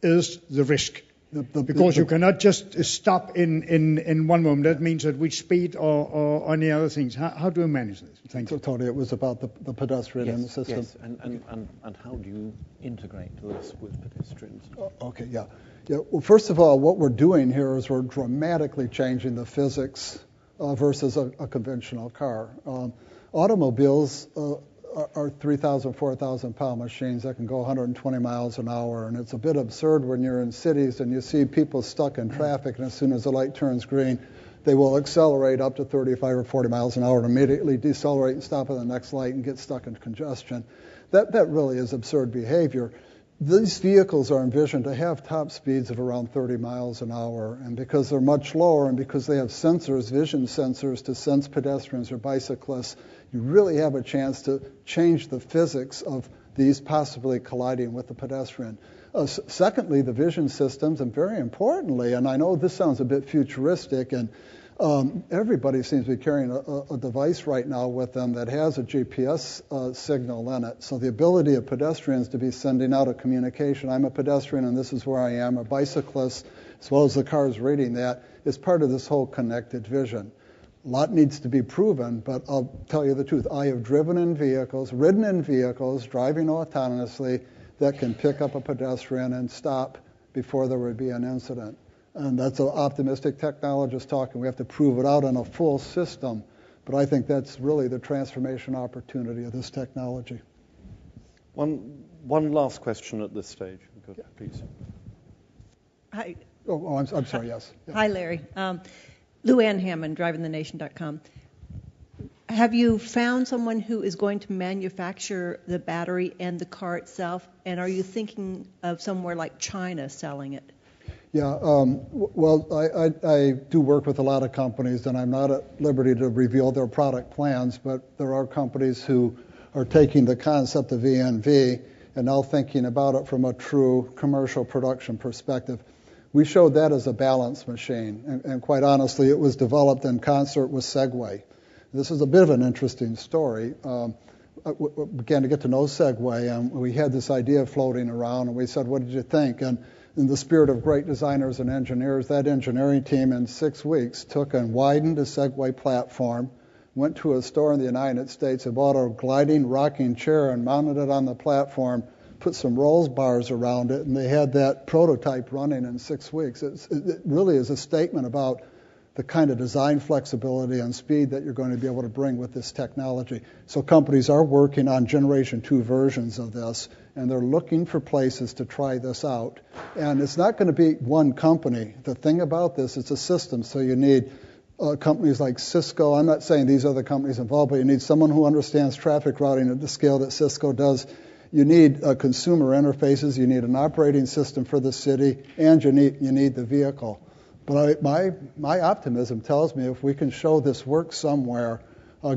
is the risk? Because you cannot just stop in one moment. That means at which speed or any other things. How do you manage this? Thank you. Tony, it was about the pedestrian in the system. Yes, and how do you integrate this with pedestrians? Okay, yeah. Well, first of all, what we're doing here is we're dramatically changing the physics versus a conventional car. Automobiles are 3,000, 4,000 pound machines that can go 120 miles an hour. And it's a bit absurd when you're in cities and you see people stuck in traffic, and as soon as the light turns green, they will accelerate up to 35 or 40 miles an hour and immediately decelerate and stop at the next light and get stuck in congestion. That really is absurd behavior. These vehicles are envisioned to have top speeds of around 30 miles an hour, and because they're much lower and because they have sensors, vision sensors to sense pedestrians or bicyclists, you really have a chance to change the physics of these possibly colliding with the pedestrian. Secondly, the vision systems, and very importantly, and I know this sounds a bit futuristic, and everybody seems to be carrying a device right now with them that has a GPS signal in it. So the ability of pedestrians to be sending out a communication, I'm a pedestrian and this is where I am, a bicyclist, as well as the cars reading that, is part of this whole connected vision. A lot needs to be proven, but I'll tell you the truth. I have ridden in vehicles, driving autonomously, that can pick up a pedestrian and stop before there would be an incident. And that's an optimistic technologist talking. We have to prove it out in a full system. But I think that's really the transformation opportunity of this technology. One last question at this stage, please. Hi. Oh, I'm sorry, yes. Yeah. Hi, Larry. Lou Ann Hammond, drivingthenation.com. Have you found someone who is going to manufacture the battery and the car itself? And are you thinking of somewhere like China selling it? Yeah, well, I do work with a lot of companies, and I'm not at liberty to reveal their product plans, but there are companies who are taking the concept of ENV and now thinking about it from a true commercial production perspective. We showed that as a balance machine, and quite honestly, it was developed in concert with Segway. This is a bit of an interesting story. I began to get to know Segway, and we had this idea floating around, and we said, what did you think? And in the spirit of great designers and engineers, that engineering team in 6 weeks took and widened a Segway platform, went to a store in the United States and bought a gliding rocking chair and mounted it on the platform, put some rolls bars around it, and they had that prototype running in 6 weeks. It really is a statement about the kind of design flexibility and speed that you're going to be able to bring with this technology. So companies are working on Generation 2 versions of this, and they're looking for places to try this out. And it's not going to be one company. The thing about this, it's a system, so you need companies like Cisco. I'm not saying these are the companies involved, but you need someone who understands traffic routing at the scale that Cisco does. you need consumer interfaces, you need an operating system for the city, and you need the vehicle. But my optimism tells me if we can show this works somewhere,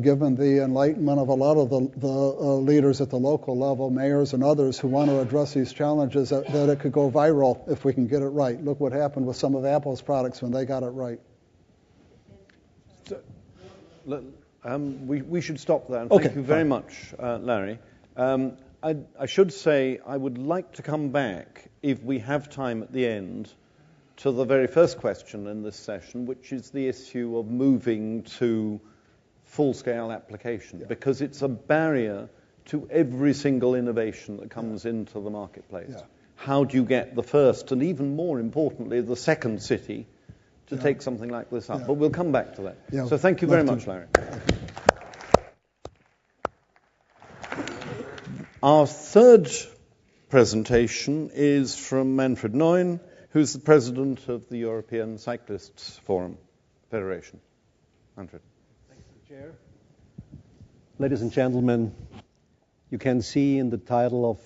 given the enlightenment of a lot of the leaders at the local level, mayors and others who want to address these challenges, that it could go viral if we can get it right. Look what happened with some of Apple's products when they got it right. We should stop there. Okay, Thank you very much, Larry. I should say I would like to come back, if we have time at the end, to the very first question in this session, which is the issue of moving to full-scale application, because it's a barrier to every single innovation that comes into the marketplace. Yeah. How do you get the first, and even more importantly, the second city to take something like this up? But we'll come back to that. Yeah. So thank you very much, Larry. Our third presentation is from Manfred Neun, who's the president of the European Cyclists Forum Federation. Manfred. Chair. Ladies and gentlemen, you can see in the title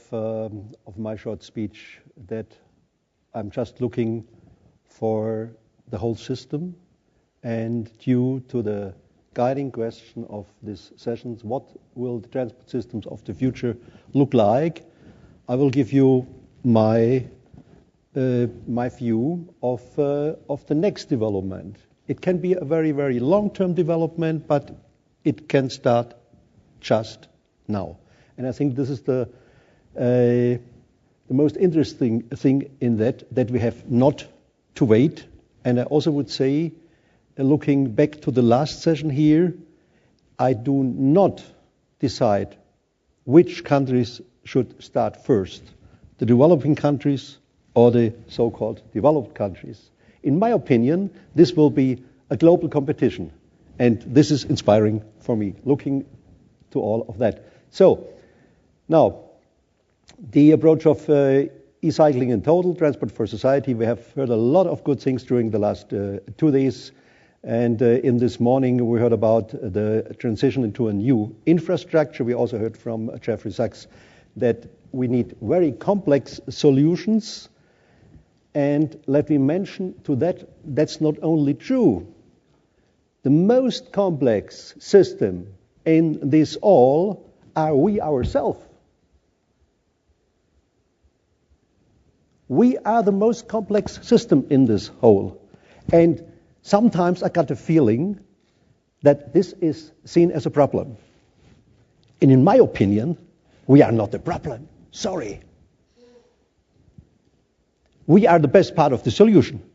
of my short speech that I'm just looking for the whole system, and due to the guiding question of this session, what will the transport systems of the future look like, I will give you my view of the next development. It can be a very, very long-term development, but it can start just now. And I think this is the most interesting thing in that we have not to wait. And I also would say, looking back to the last session here, I do not decide which countries should start first, the developing countries or the so-called developed countries. In my opinion, this will be a global competition, and this is inspiring for me, looking to all of that. So, now, the approach of e-cycling in total, transport for society, we have heard a lot of good things during the last 2 days, and in this morning we heard about the transition into a new infrastructure. We also heard from Jeffrey Sachs that we need very complex solutions. And let me mention to that, that's not only true. The most complex system in this all are we ourselves. We are the most complex system in this whole. And sometimes I got the feeling that this is seen as a problem. And in my opinion, we are not the problem. Sorry. We are the best part of the solution.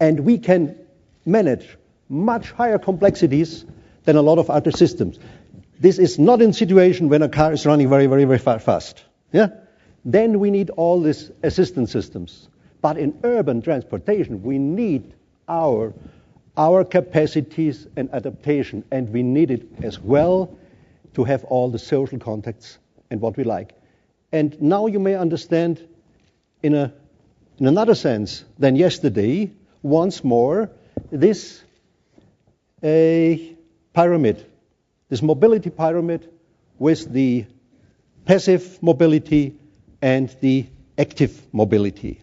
And we can manage much higher complexities than a lot of other systems. This is not in a situation when a car is running very, very, very fast. Yeah? Then we need all these assistance systems. But in urban transportation, we need our capacities and adaptation, and we need it as well to have all the social contacts and what we like. And now you may understand in another sense than yesterday, once more, this pyramid, this mobility pyramid with the passive mobility and the active mobility.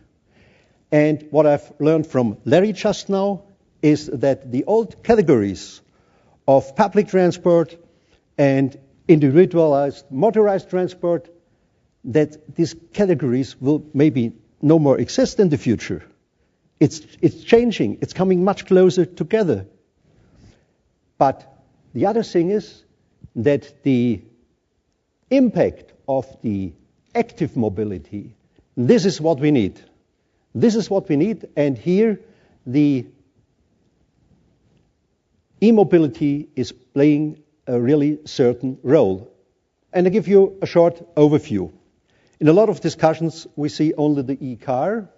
And what I've learned from Larry just now is that the old categories of public transport and individualized motorized transport, that these categories will maybe no more exist in the future. It's changing. It's coming much closer together. But the other thing is that the impact of the active mobility, this is what we need. This is what we need, and here the e-mobility is playing a really certain role. And I give you a short overview. In a lot of discussions, we see only the e-car,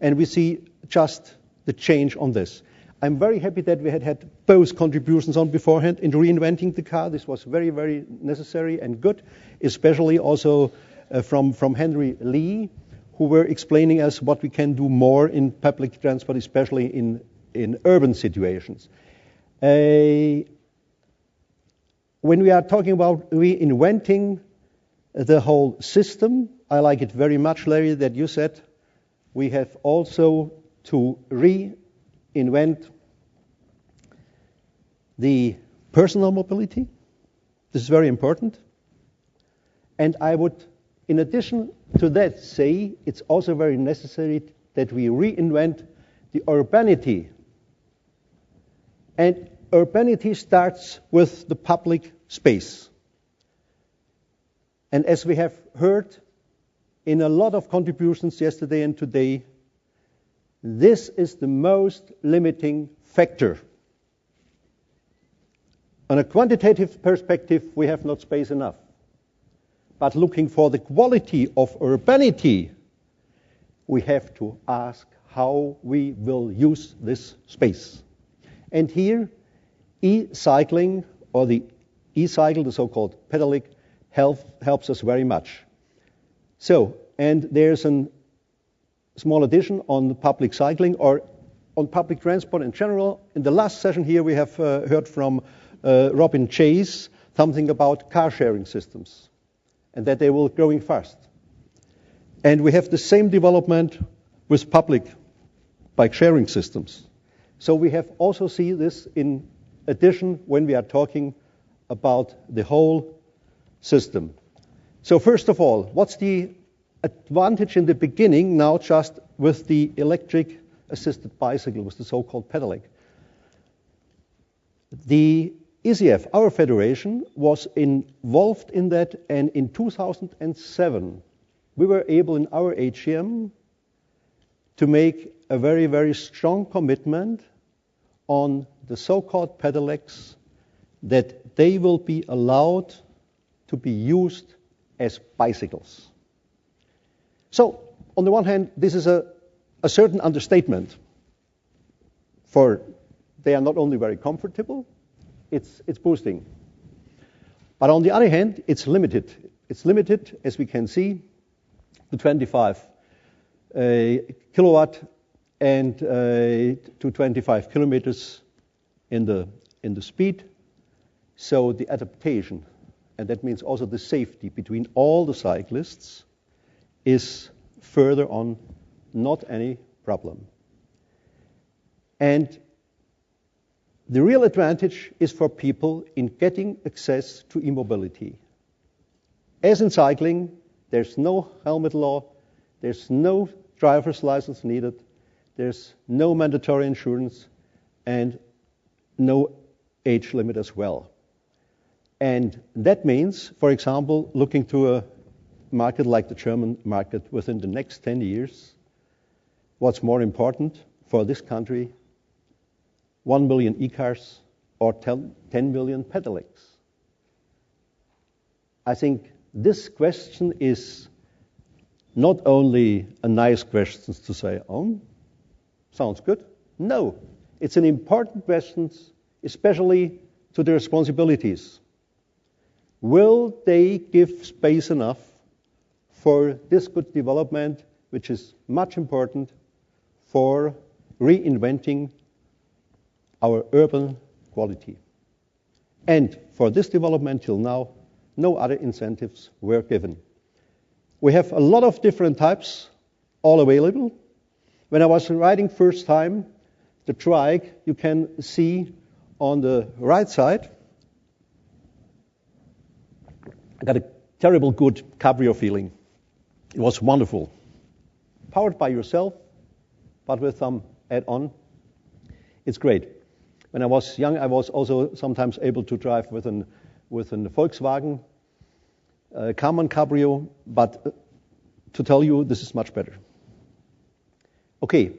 and we see just the change on this. I'm very happy that we had both contributions on beforehand in reinventing the car. This was very, very necessary and good, especially also from Henry Lee, who were explaining us what we can do more in public transport, especially in urban situations. When we are talking about reinventing, the whole system. I like it very much, Larry, that you said we have also to reinvent the personal mobility. This is very important. And I would, in addition to that, say it's also very necessary that we reinvent the urbanity. And urbanity starts with the public space. And as we have heard in a lot of contributions yesterday and today, this is the most limiting factor. On a quantitative perspective, we have not space enough. But looking for the quality of urbanity, we have to ask how we will use this space. And here, e-cycling, or the e-cycle, the so-called pedaling, helps us very much. So, and there's a small addition on public cycling or on public transport in general. In the last session here, we have heard from Robin Chase something about car sharing systems and that they will growing fast. And we have the same development with public bike sharing systems. So we have also see this in addition when we are talking about the whole system. So first of all, what's the advantage in the beginning now just with the electric assisted bicycle, with the so-called pedaling? The ECF, our federation, was involved in that, and in 2007 we were able in our AGM to make a very, very strong commitment on the so-called pedelecs, that they will be allowed to be used as bicycles. So, on the one hand, this is a certain understatement, for they are not only very comfortable, it's boosting. But on the other hand, it's limited. It's limited, as we can see, to 25 kilowatt and to 25 kilometers in the speed. So the adaptation, and that means also the safety between all the cyclists, is further on not any problem. And the real advantage is for people in getting access to e-mobility. As in cycling, there's no helmet law, there's no driver's license needed, there's no mandatory insurance, and no age limit as well. And that means, for example, looking to a market like the German market within the next 10 years, what's more important for this country, 1 million e-cars or 10 million pedelecs? I think this question is not only a nice question to say, oh, sounds good. No, it's an important question, especially to the responsibilities. Will they give space enough for this good development, which is much important for reinventing our urban quality? And for this development till now, no other incentives were given. We have a lot of different types, all available. When I was riding first time the trike, you can see on the right side, I got a terrible good cabrio feeling. It was wonderful. Powered by yourself, but with some add-on. It's great. When I was young, I was also sometimes able to drive with a Volkswagen Karmann Cabrio, but to tell you, this is much better. Okay.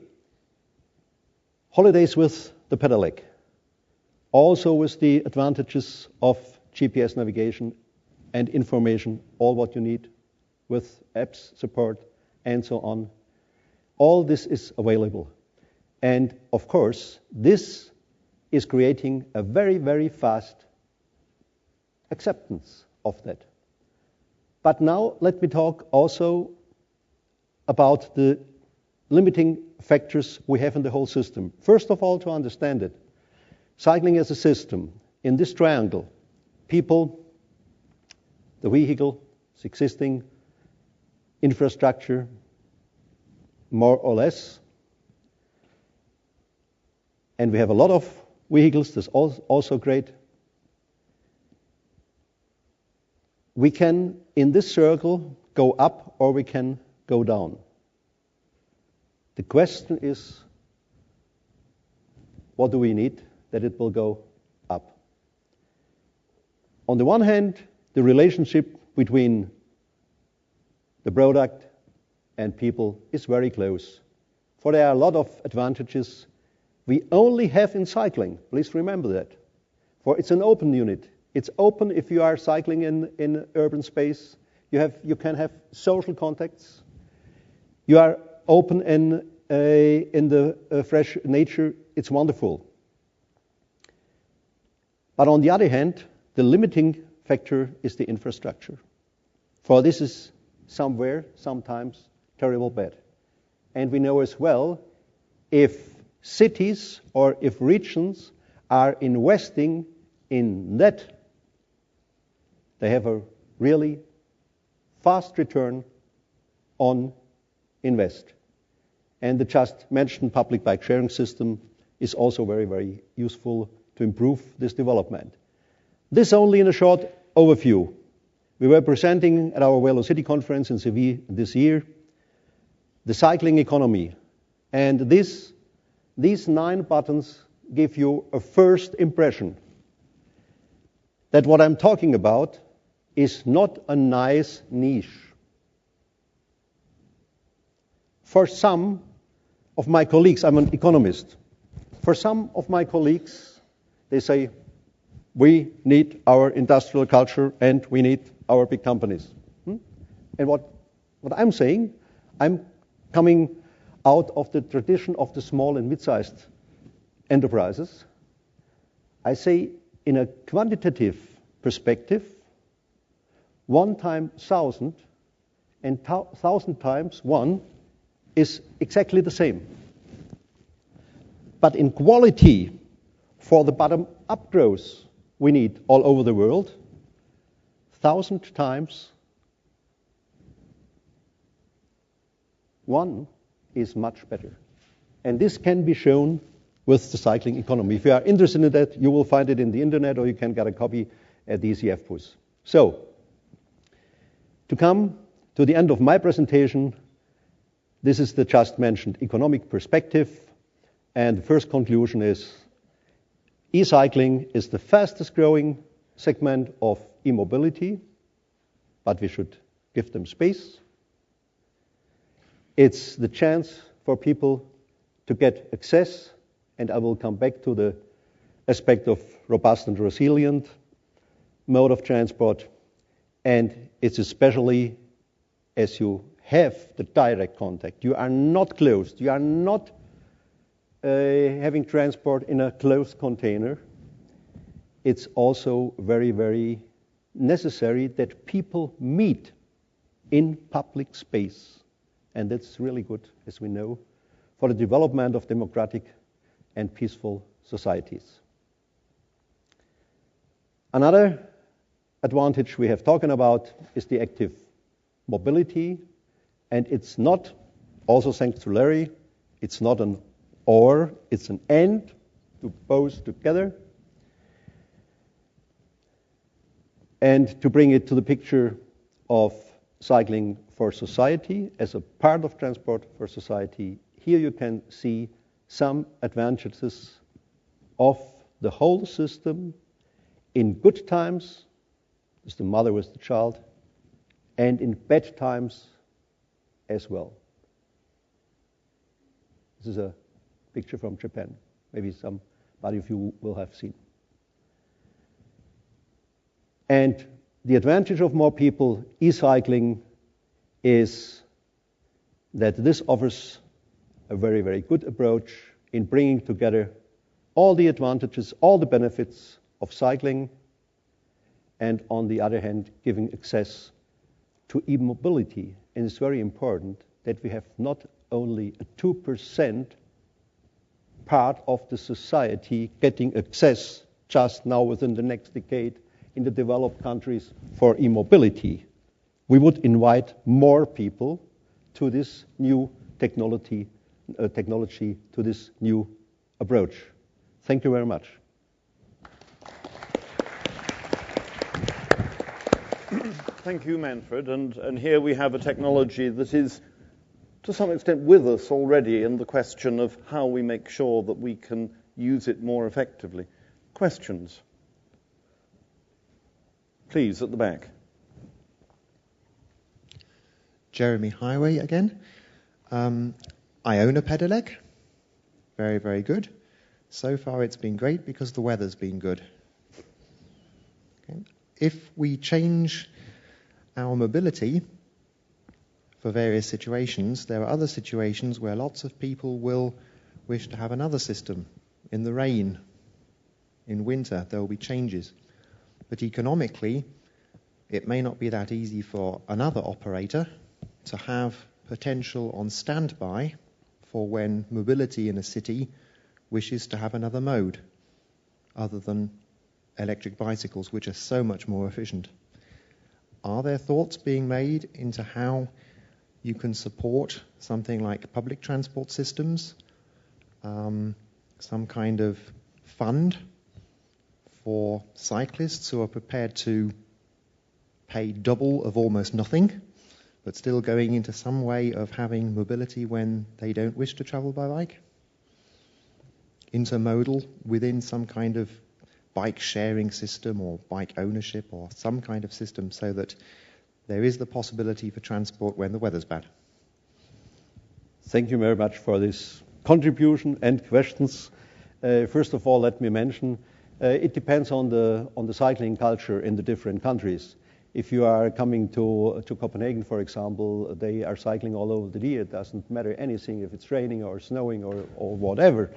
Holidays with the pedelec. Also with the advantages of GPS navigation and information, all what you need with apps support and so on. All this is available. And of course, this is creating a very, very fast acceptance of that. But now let me talk also about the limiting factors we have in the whole system. First of all, to understand it, cycling as a system, in this triangle, people, the vehicle, It's existing infrastructure, more or less. And we have a lot of vehicles. That's also great. We can, in this circle, go up or we can go down. The question is, what do we need that it will go up? On the one hand, the relationship between the product and people is very close. For there are a lot of advantages we only have in cycling. Please remember that. For it's an open unit. It's open if you are cycling in urban space. You can have social contacts. You are open in the fresh nature. It's wonderful. But on the other hand, the limiting factor is the infrastructure. For this is sometimes terrible bad. And we know as well, if cities or if regions are investing in that, they have a really fast return on invest. And the just mentioned public bike sharing system is also very, very useful to improve this development. This only in a short overview. We were presenting at our Velo City Conference in Seville this year the cycling economy. And these 9 buttons give you a first impression that what I'm talking about is not a nice niche. For some of my colleagues, I'm an economist, for some of my colleagues, they say, we need our industrial culture and we need our big companies. And what I'm saying, I'm coming out of the tradition of the small and mid-sized enterprises. I say in a quantitative perspective, 1 times 1,000 and 1,000 times 1 is exactly the same. But in quality, for the bottom-up growth we need all over the world, 1,000 times 1 is much better. And this can be shown with the cycling economy. If you are interested in that, you will find it in the internet or you can get a copy at the ECF booth. So, to come to the end of my presentation, this is the just mentioned economic perspective. And the first conclusion is e-cycling is the fastest growing segment of e-mobility, but we should give them space. It's the chance for people to get access, and I will come back to the aspect of robust and resilient mode of transport. And it's especially as you have the direct contact. You are not closed. You are not having transport in a closed container. It's also very, very necessary that people meet in public space. And that's really good, as we know, for the development of democratic and peaceful societies. Another advantage we have talked about is the active mobility. And it's not, also thanks to Larry, it's not an or, it's an and, to both together. And to bring it to the picture of cycling for society as a part of transport for society, here you can see some advantages of the whole system in good times, as the mother with the child, and in bad times as well. This is a picture from Japan. Maybe somebody of you will have seen. And the advantage of more people e-cycling is that this offers a very, very good approach in bringing together all the advantages, all the benefits of cycling, and on the other hand, giving access to e-mobility. And it's very important that we have not only a 2% part of the society getting access just now within the next decade in the developed countries for e-mobility. we would invite more people to this new technology, to this new approach. Thank you very much. Thank you, Manfred. And here we have a technology that is, to some extent, with us already in the question of how we make sure that we can use it more effectively. Questions? Please, at the back. Jeremy Highway again. I own a pedelec. Very, very good. So far it's been great because the weather's been good. Okay. If we change our mobility for various situations, there are other situations where lots of people will wish to have another system. In the rain, in winter, there will be changes. But economically, it may not be that easy for another operator to have potential on standby for when mobility in a city wishes to have another mode other than electric bicycles, which are so much more efficient. Are there thoughts being made into how you can support something like public transport systems, some kind of fund for cyclists who are prepared to pay double of almost nothing, but still going into some way of having mobility when they don't wish to travel by bike? Intermodal within some kind of bike sharing system or bike ownership or some kind of system so that there is the possibility for transport when the weather's bad. Thank you very much for this contribution and questions. First of all, let me mention, it depends on the cycling culture in the different countries. If you are coming to Copenhagen, for example, they are cycling all over the year. It doesn't matter anything if it's raining or snowing or whatever.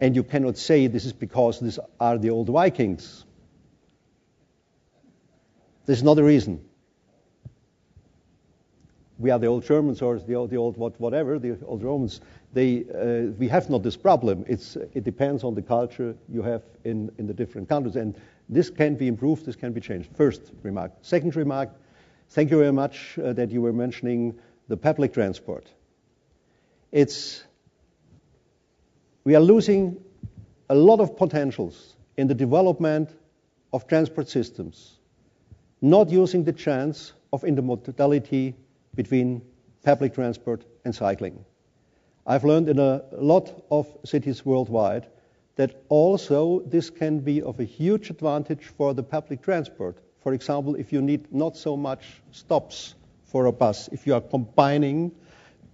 And you cannot say this is because these are the old Vikings. This is not the reason. We are the old Germans or the old whatever, the old Romans. We have not this problem. It depends on the culture you have in the different countries. And this can be improved, this can be changed. First remark. Second remark, thank you very much that you were mentioning the public transport. We are losing a lot of potentials in the development of transport systems, not using the chance of intermodality between public transport and cycling. I've learned in a lot of cities worldwide that also this can be of a huge advantage for the public transport. For example, if you need not so much stops for a bus, if you are combining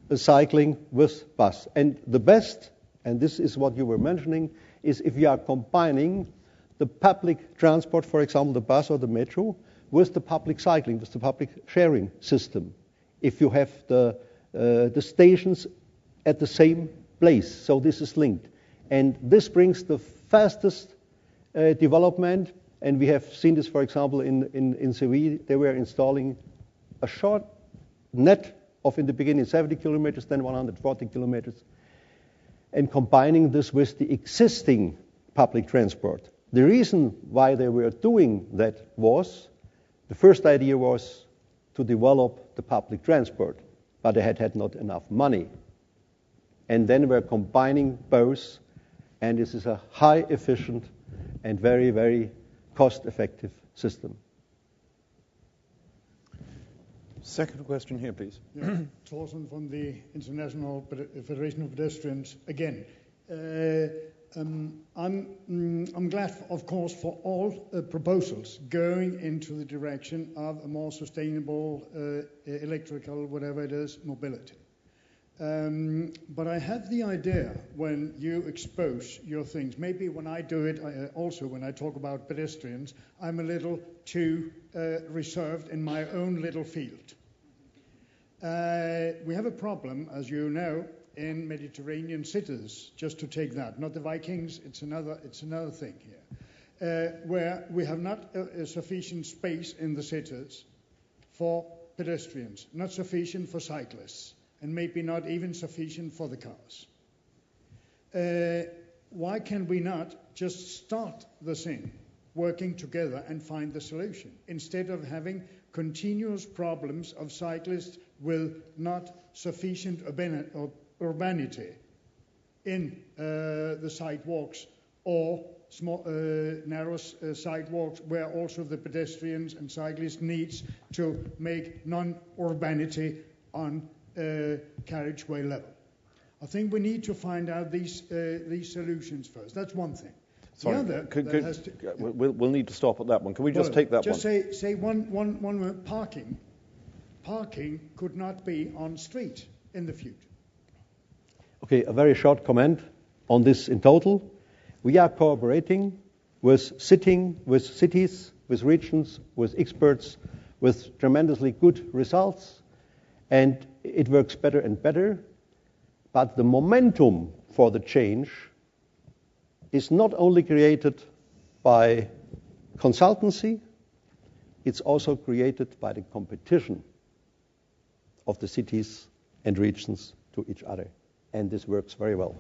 the cycling with bus. And the best, and this is what you were mentioning, is if you are combining the public transport, for example, the bus or the metro, with the public cycling, with the public sharing system. If you have the stations at the same place, so this is linked. And this brings the fastest development, and we have seen this, for example, in Seville. They were installing a short net of, in the beginning, 70 kilometers, then 140 kilometers, and combining this with the existing public transport. The reason why they were doing that was, the first idea was to develop the public transport, but they had not enough money. And then we're combining both, and this is a high efficient and very, very cost-effective system. Second question here, please. Yeah. Thorsten from the International Federation of Pedestrians again. I'm glad, of course, for all proposals going into the direction of a more sustainable electrical, whatever it is, mobility. But I have the idea when you expose your things, maybe when I do it, also when I talk about pedestrians, I'm a little too reserved in my own little field. We have a problem, as you know, in Mediterranean cities, just to take that, not the Vikings, it's another thing here, where we have not sufficient space in the cities for pedestrians, not sufficient for cyclists, and maybe not even sufficient for the cars. Why can we not just start the thing, working together and find the solution, instead of having continuous problems of cyclists with not sufficient urbanity in the sidewalks or small, narrow sidewalks where also the pedestrians and cyclists needs to make non-urbanity on carriageway level. I think we need to find out these solutions first. That's one thing. Sorry, the other, we'll need to stop at that one. Can we just take that just one? Just say one word, parking. Parking could not be on street in the future. Okay, a very short comment on this in total. We are cooperating with cities, with regions, with experts, with tremendously good results, and it works better and better. But the momentum for the change is not only created by consultancy, it's also created by the competition of the cities and regions to each other. And this works very well.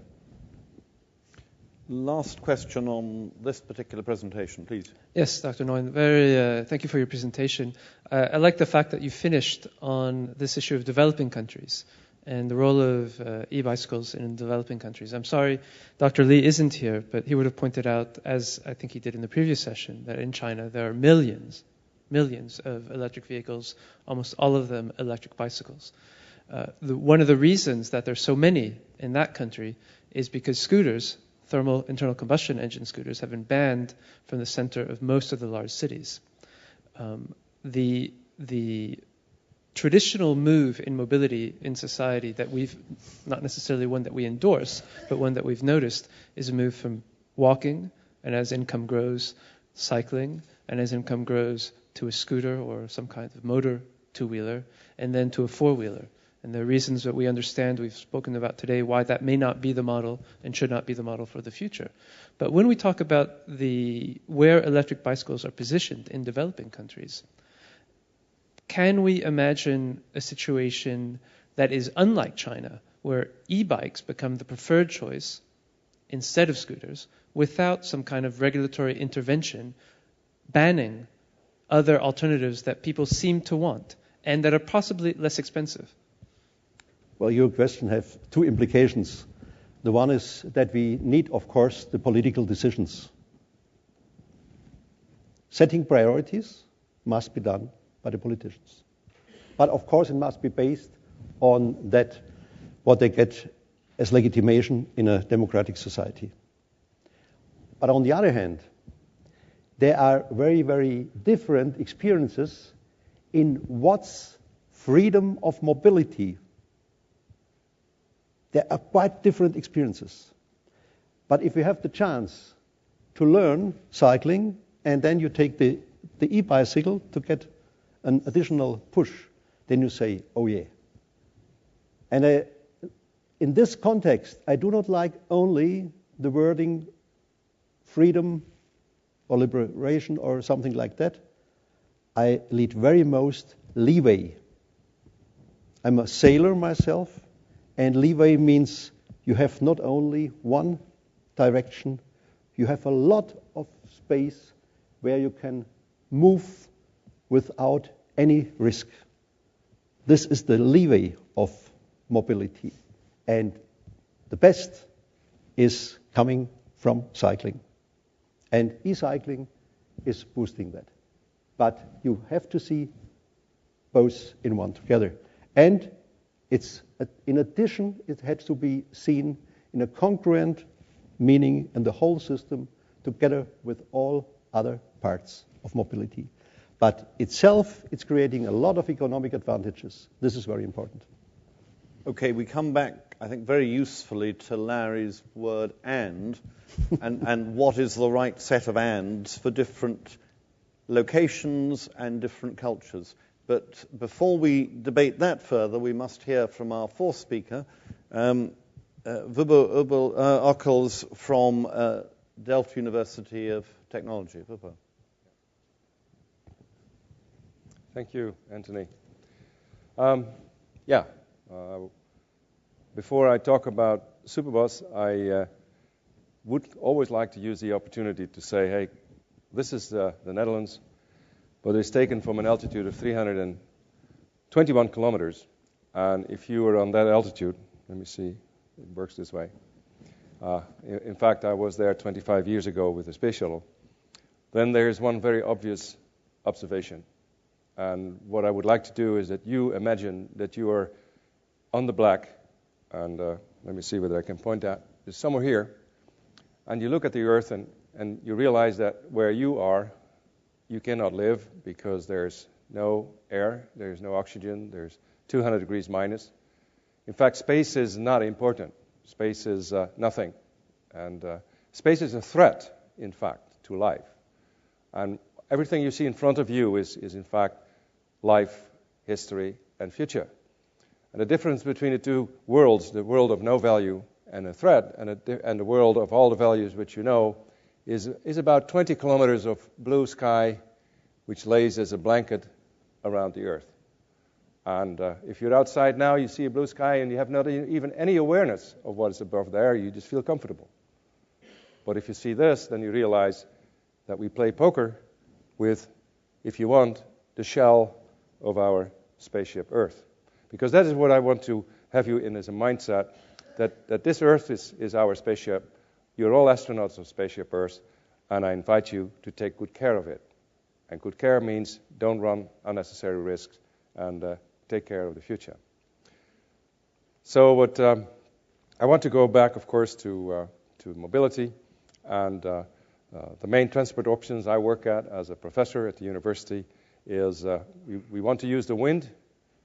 Last question on this particular presentation, please. Yes, Dr. Neun, thank you for your presentation. I like the fact that you finished on this issue of developing countries and the role of e-bicycles in developing countries. I'm sorry Dr. Lee isn't here, but he would have pointed out, as I think he did in the previous session, that in China there are millions of electric vehicles, almost all of them electric bicycles. One of the reasons that there's so many in that country is because scooters, thermal internal combustion engine scooters, have been banned from the center of most of the large cities. The traditional move in mobility in society that we've, not necessarily one that we endorse, but one that we've noticed, is a move from walking, and as income grows, cycling, and as income grows, to a scooter or some kind of motor two-wheeler, and then to a four-wheeler. And the reasons that we understand, we've spoken about today, why that may not be the model and should not be the model for the future. But when we talk about where electric bicycles are positioned in developing countries, can we imagine a situation that is unlike China, where e-bikes become the preferred choice instead of scooters, without some kind of regulatory intervention banning other alternatives that people seem to want and that are possibly less expensive? Well, your question has two implications. The one is that we need, of course, the political decisions. Setting priorities must be done by the politicians. But of course it must be based on that, what they get as legitimation in a democratic society. But on the other hand, there are very, very different experiences in what's freedom of mobility. There are quite different experiences. But if you have the chance to learn cycling and then you take the e-bicycle to get an additional push, then you say, oh yeah. And in this context, I do not like only the wording freedom or liberation or something like that. I lead very most leeway. I'm a sailor myself, and leeway means you have not only one direction, you have a lot of space where you can move without any risk. This is the leeway of mobility. And the best is coming from cycling. And e-cycling is boosting that. But you have to see both in one together. And it's, in addition, it has to be seen in a congruent meaning in the whole system together with all other parts of mobility. But itself, it's creating a lot of economic advantages. This is very important. Okay, we come back, I think, very usefully to Larry's word and what is the right set of ands for different locations and different cultures. But before we debate that further, we must hear from our fourth speaker, Wubbo Ockels from Delft University of Technology. Wubbo. Thank you, Anthony. Before I talk about Superbus, I would always like to use the opportunity to say, hey, this is the Netherlands. but it's taken from an altitude of 321 kilometers. And if you were on that altitude, let me see, it works this way. In fact, I was there 25 years ago with the space shuttle. Then there's one very obvious observation. And what I would like to do is that you imagine that you are on the black, and let me see whether I can point at. It's somewhere here. And you look at the Earth and you realize that where you are, you cannot live because there's no air, there's no oxygen, there's 200 degrees minus. In fact, space is not important. Space is nothing. And space is a threat, in fact, to life. And everything you see in front of you is in fact, life, history, and future. And the difference between the two worlds, the world of no value and a threat, and the world of all the values which you know, is about 20 kilometers of blue sky, which lays as a blanket around the Earth. And if you're outside now, you see a blue sky, and you have not even any awareness of what is above there. You just feel comfortable. But if you see this, then you realize that we play poker with, if you want, the shell of our spaceship Earth. Because that is what I want to have you in as a mindset, that this Earth is our spaceship. You're all astronauts of spaceship Earth, and I invite you to take good care of it. And good care means don't run unnecessary risks and take care of the future. So what I want to go back, of course, to mobility, and the main transport options I work at as a professor at the university is we want to use the wind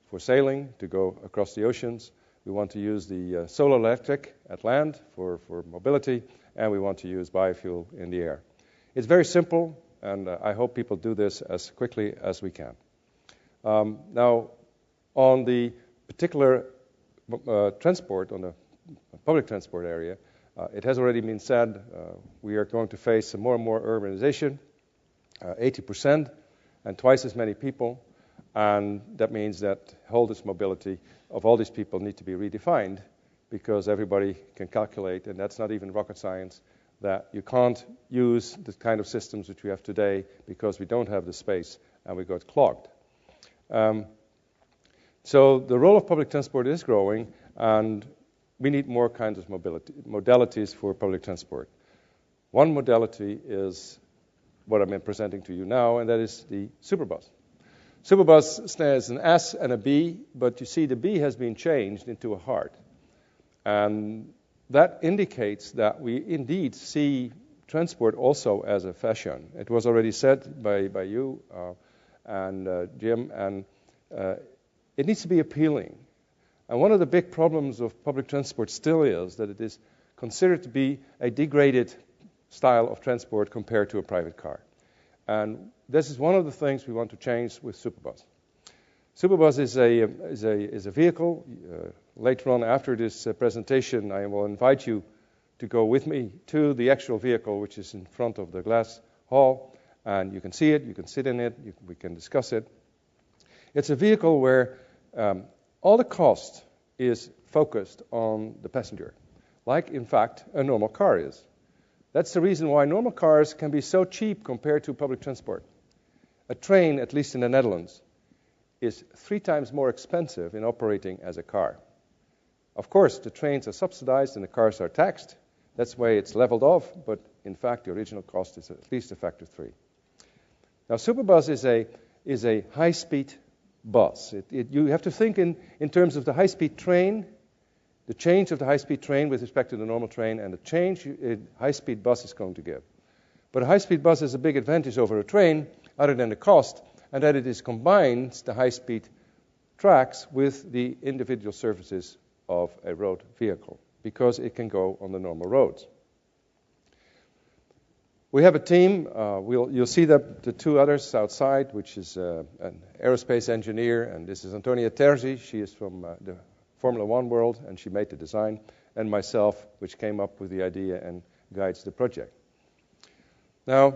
for sailing to go across the oceans. We want to use the solar electric at land for mobility, and we want to use biofuel in the air. It's very simple, and I hope people do this as quickly as we can. Now, on the particular transport, on the public transport area, it has already been said we are going to face more and more urbanization, 80%, and twice as many people. And that means that whole this mobility of all these people need to be redefined, because everybody can calculate, and that's not even rocket science, that you can't use the kind of systems which we have today because we don't have the space and we got clogged. So the role of public transport is growing, and we need more kinds of modalities for public transport. One modality is what I'm presenting to you now, and that is the Superbus. Superbus stands an S and a B, but you see the B has been changed into a heart. And that indicates that we indeed see transport also as a fashion. It was already said by you and Jim, and it needs to be appealing. And one of the big problems of public transport still is that it is considered to be a degraded style of transport compared to a private car. And this is one of the things we want to change with Superbus. Superbus is a vehicle. Later on, after this presentation, I will invite you to go with me to the actual vehicle, which is in front of the glass hall. And you can see it, you can sit in it, we can discuss it. It's a vehicle where all the cost is focused on the passenger, like, in fact, a normal car is. That's the reason why normal cars can be so cheap compared to public transport. A train, at least in the Netherlands, is 3 times more expensive in operating as a car. Of course, the trains are subsidized and the cars are taxed. That's why it's leveled off, but in fact, the original cost is at least a factor 3. Now, Superbus is a high-speed bus. You have to think in terms of the high-speed train, the change of the high-speed train with respect to the normal train, and the change a high-speed bus is going to give. But a high-speed bus has a big advantage over a train, other than the cost, and that it combines the high-speed tracks with the individual services of a road vehicle, because it can go on the normal roads. We have a team. You'll see that the 2 others outside, which is an aerospace engineer, and this is Antonia Terzi. She is from the Formula One world, and she made the design, and myself, which came up with the idea and guides the project. Now,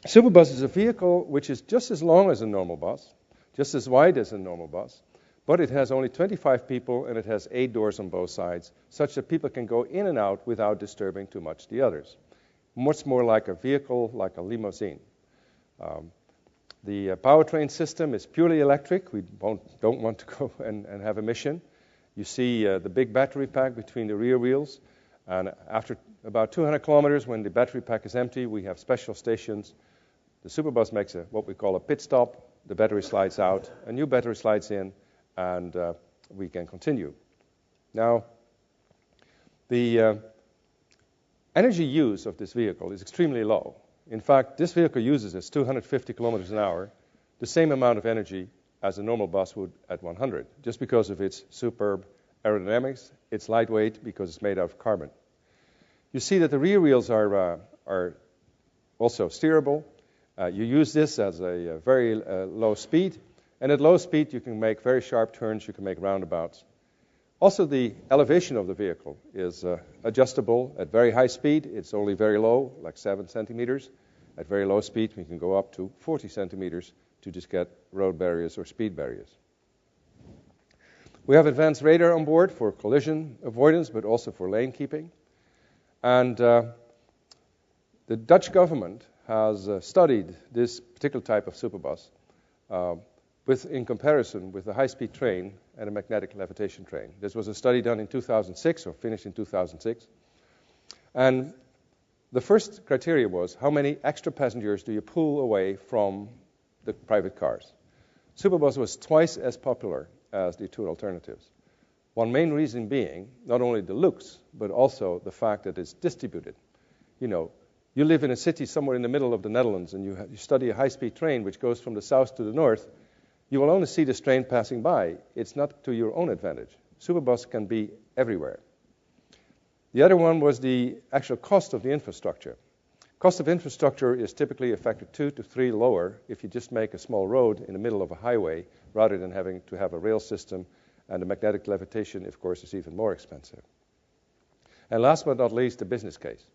Superbus is a vehicle which is just as long as a normal bus, just as wide as a normal bus, but it has only 25 people, and it has 8 doors on both sides, such that people can go in and out without disturbing too much the others. Much more like a vehicle, like a limousine. The powertrain system is purely electric. We don't want to go and have emission. You see the big battery pack between the rear wheels. And after about 200 kilometers, when the battery pack is empty, we have special stations. The Superbus makes what we call a pit stop. The battery slides out, a new battery slides in, and we can continue. Now, the energy use of this vehicle is extremely low. In fact, this vehicle uses at 250 kilometers an hour the same amount of energy as a normal bus would at 100, just because of its superb aerodynamics. It's lightweight because it's made out of carbon. You see that the rear wheels are also steerable. You use this as a very low speed, and at low speed you can make very sharp turns, you can make roundabouts. Also, the elevation of the vehicle is adjustable. At very high speed, it's only very low, like 7 centimeters. At very low speed, we can go up to 40 centimeters to just get road barriers or speed barriers. We have advanced radar on board for collision avoidance, but also for lane keeping. And the Dutch government has studied this particular type of Superbus in comparison with a high-speed train and a magnetic levitation train. This was a study done in 2006, or finished in 2006. And the first criteria was, how many extra passengers do you pull away from the private cars? Superbus was twice as popular as the two alternatives. One main reason being, not only the looks, but also the fact that it's distributed. You know, you live in a city somewhere in the middle of the Netherlands, and you study a high-speed train which goes from the south to the north. You will only see this train passing by. It's not to your own advantage. Superbus can be everywhere. The other one was the actual cost of the infrastructure. Cost of infrastructure is typically a factor 2 to 3 lower if you just make a small road in the middle of a highway, rather than having to have a rail system, and the magnetic levitation, of course, is even more expensive. And last but not least, the business case.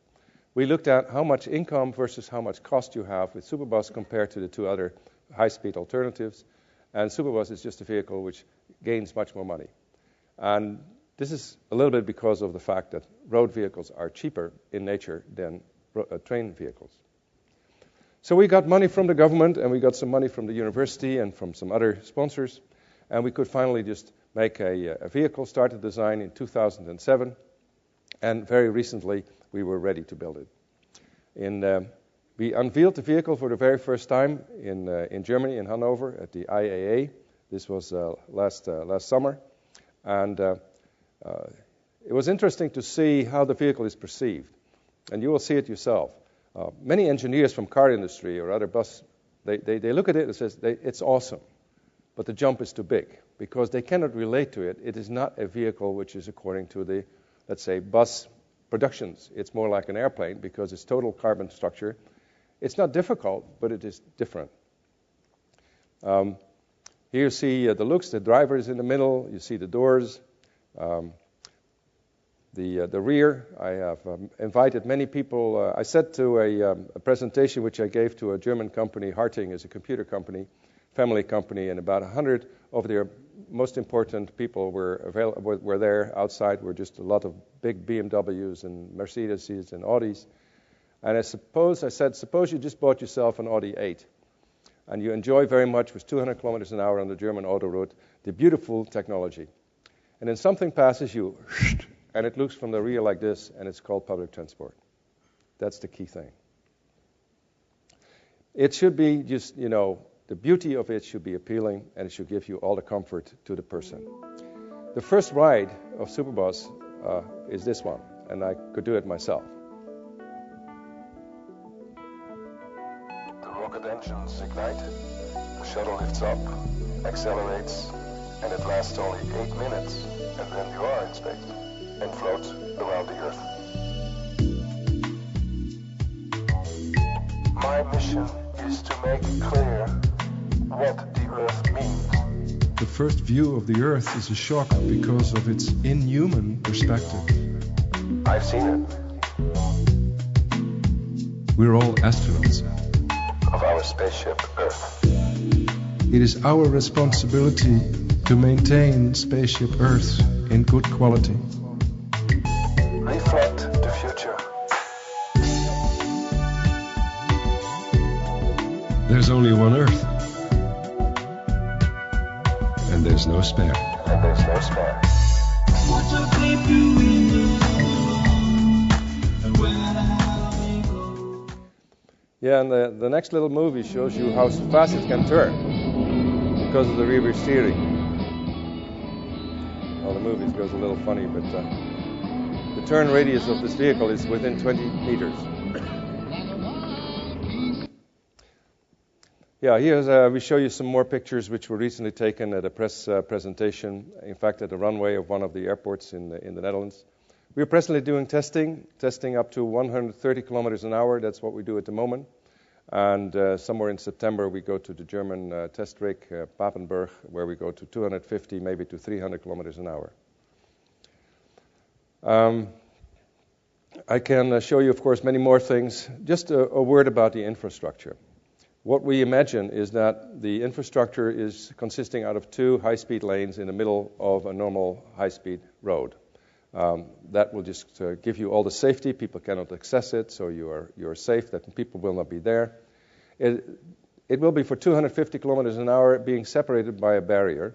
We looked at how much income versus how much cost you have with Superbus compared to the two other high-speed alternatives. And Superbus is just a vehicle which gains much more money. And this is a little bit because of the fact that road vehicles are cheaper in nature than train vehicles. So we got money from the government, and we got some money from the university and from some other sponsors, and we could finally just make a vehicle, start the design in 2007, and very recently we were ready to build it. We unveiled the vehicle for the very first time in Germany, in Hanover, at the IAA. This was last summer, and it was interesting to see how the vehicle is perceived, and you will see it yourself. Many engineers from car industry or other bus, they look at it and says it's awesome, but the jump is too big because they cannot relate to it. It is not a vehicle which is according to the, let's say, bus productions. It's more like an airplane because it's total carbon structure. It's not difficult, but it is different. Here you see the looks. The driver is in the middle. You see the doors. The rear, I have invited many people. I said to a presentation which I gave to a German company, Harting is a computer company, family company, and about 100 of their most important people were there. Outside were just a lot of big BMWs and Mercedes and Audis. And I said, suppose you just bought yourself an Audi 8, and you enjoy very much with 200 kilometers an hour on the German autoroute the beautiful technology. And then something passes you, and it looks from the rear like this, and it's called public transport. That's the key thing. It should be just, the beauty of it should be appealing, and it should give you all the comfort to the person. The first ride of Superbus is this one, and I could do it myself. The rocket engines ignite, the shuttle lifts up, accelerates, and it lasts only 8 minutes, and then you are in space and float around the Earth. My mission is to make clear what the Earth means. The first view of the Earth is a shock because of its inhuman perspective. I've seen it. We're all astronauts. Of our spaceship Earth. It is our responsibility to maintain spaceship Earth in good quality. Reflect the future. There's only one Earth. and there's no spare. And there's no spare. Yeah, and the next little movie shows you how fast it can turn because of the reverse steering. Well, the movie goes a little funny, but the turn radius of this vehicle is within 20 meters. Yeah, here we show you some more pictures which were recently taken at a press presentation, in fact, at the runway of one of the airports in the Netherlands. We are presently doing testing up to 130 kilometers an hour. That's what we do at the moment. And somewhere in September, we go to the German test rig, Papenburg, where we go to 250, maybe to 300 kilometers an hour. I can show you, of course, many more things. Just a word about the infrastructure. What we imagine is that the infrastructure is consisting out of two high-speed lanes in the middle of a normal high-speed road. That will just give you all the safety. People cannot access it, so you're safe that people will not be there. It will be for 250 kilometers an hour being separated by a barrier.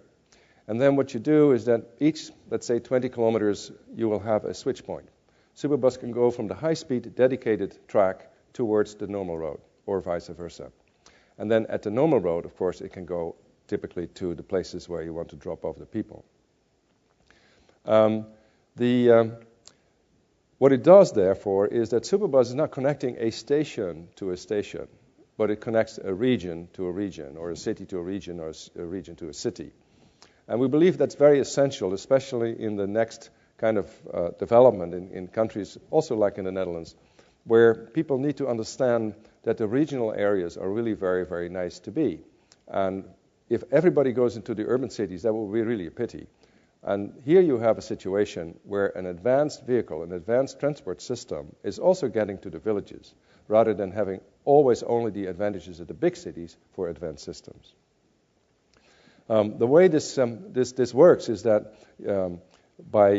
And then what you do is that each, let's say 20 kilometers, you will have a switch point. Superbus can go from the high-speed dedicated track towards the normal road, or vice versa. And then at the normal road, of course, it can go typically to the places where you want to drop off the people. What it does, therefore, is that Superbus is not connecting a station to a station, but it connects a region to a region, or a city to a region, or a region to a city. And we believe that's very essential, especially in the next kind of development in countries, also like in the Netherlands, where people need to understand that the regional areas are really very, very nice to be. And if everybody goes into the urban cities, that will be really a pity. And here you have a situation where an advanced vehicle, an advanced transport system, is also getting to the villages, rather than having always only the advantages of the big cities for advanced systems. The way this works is that by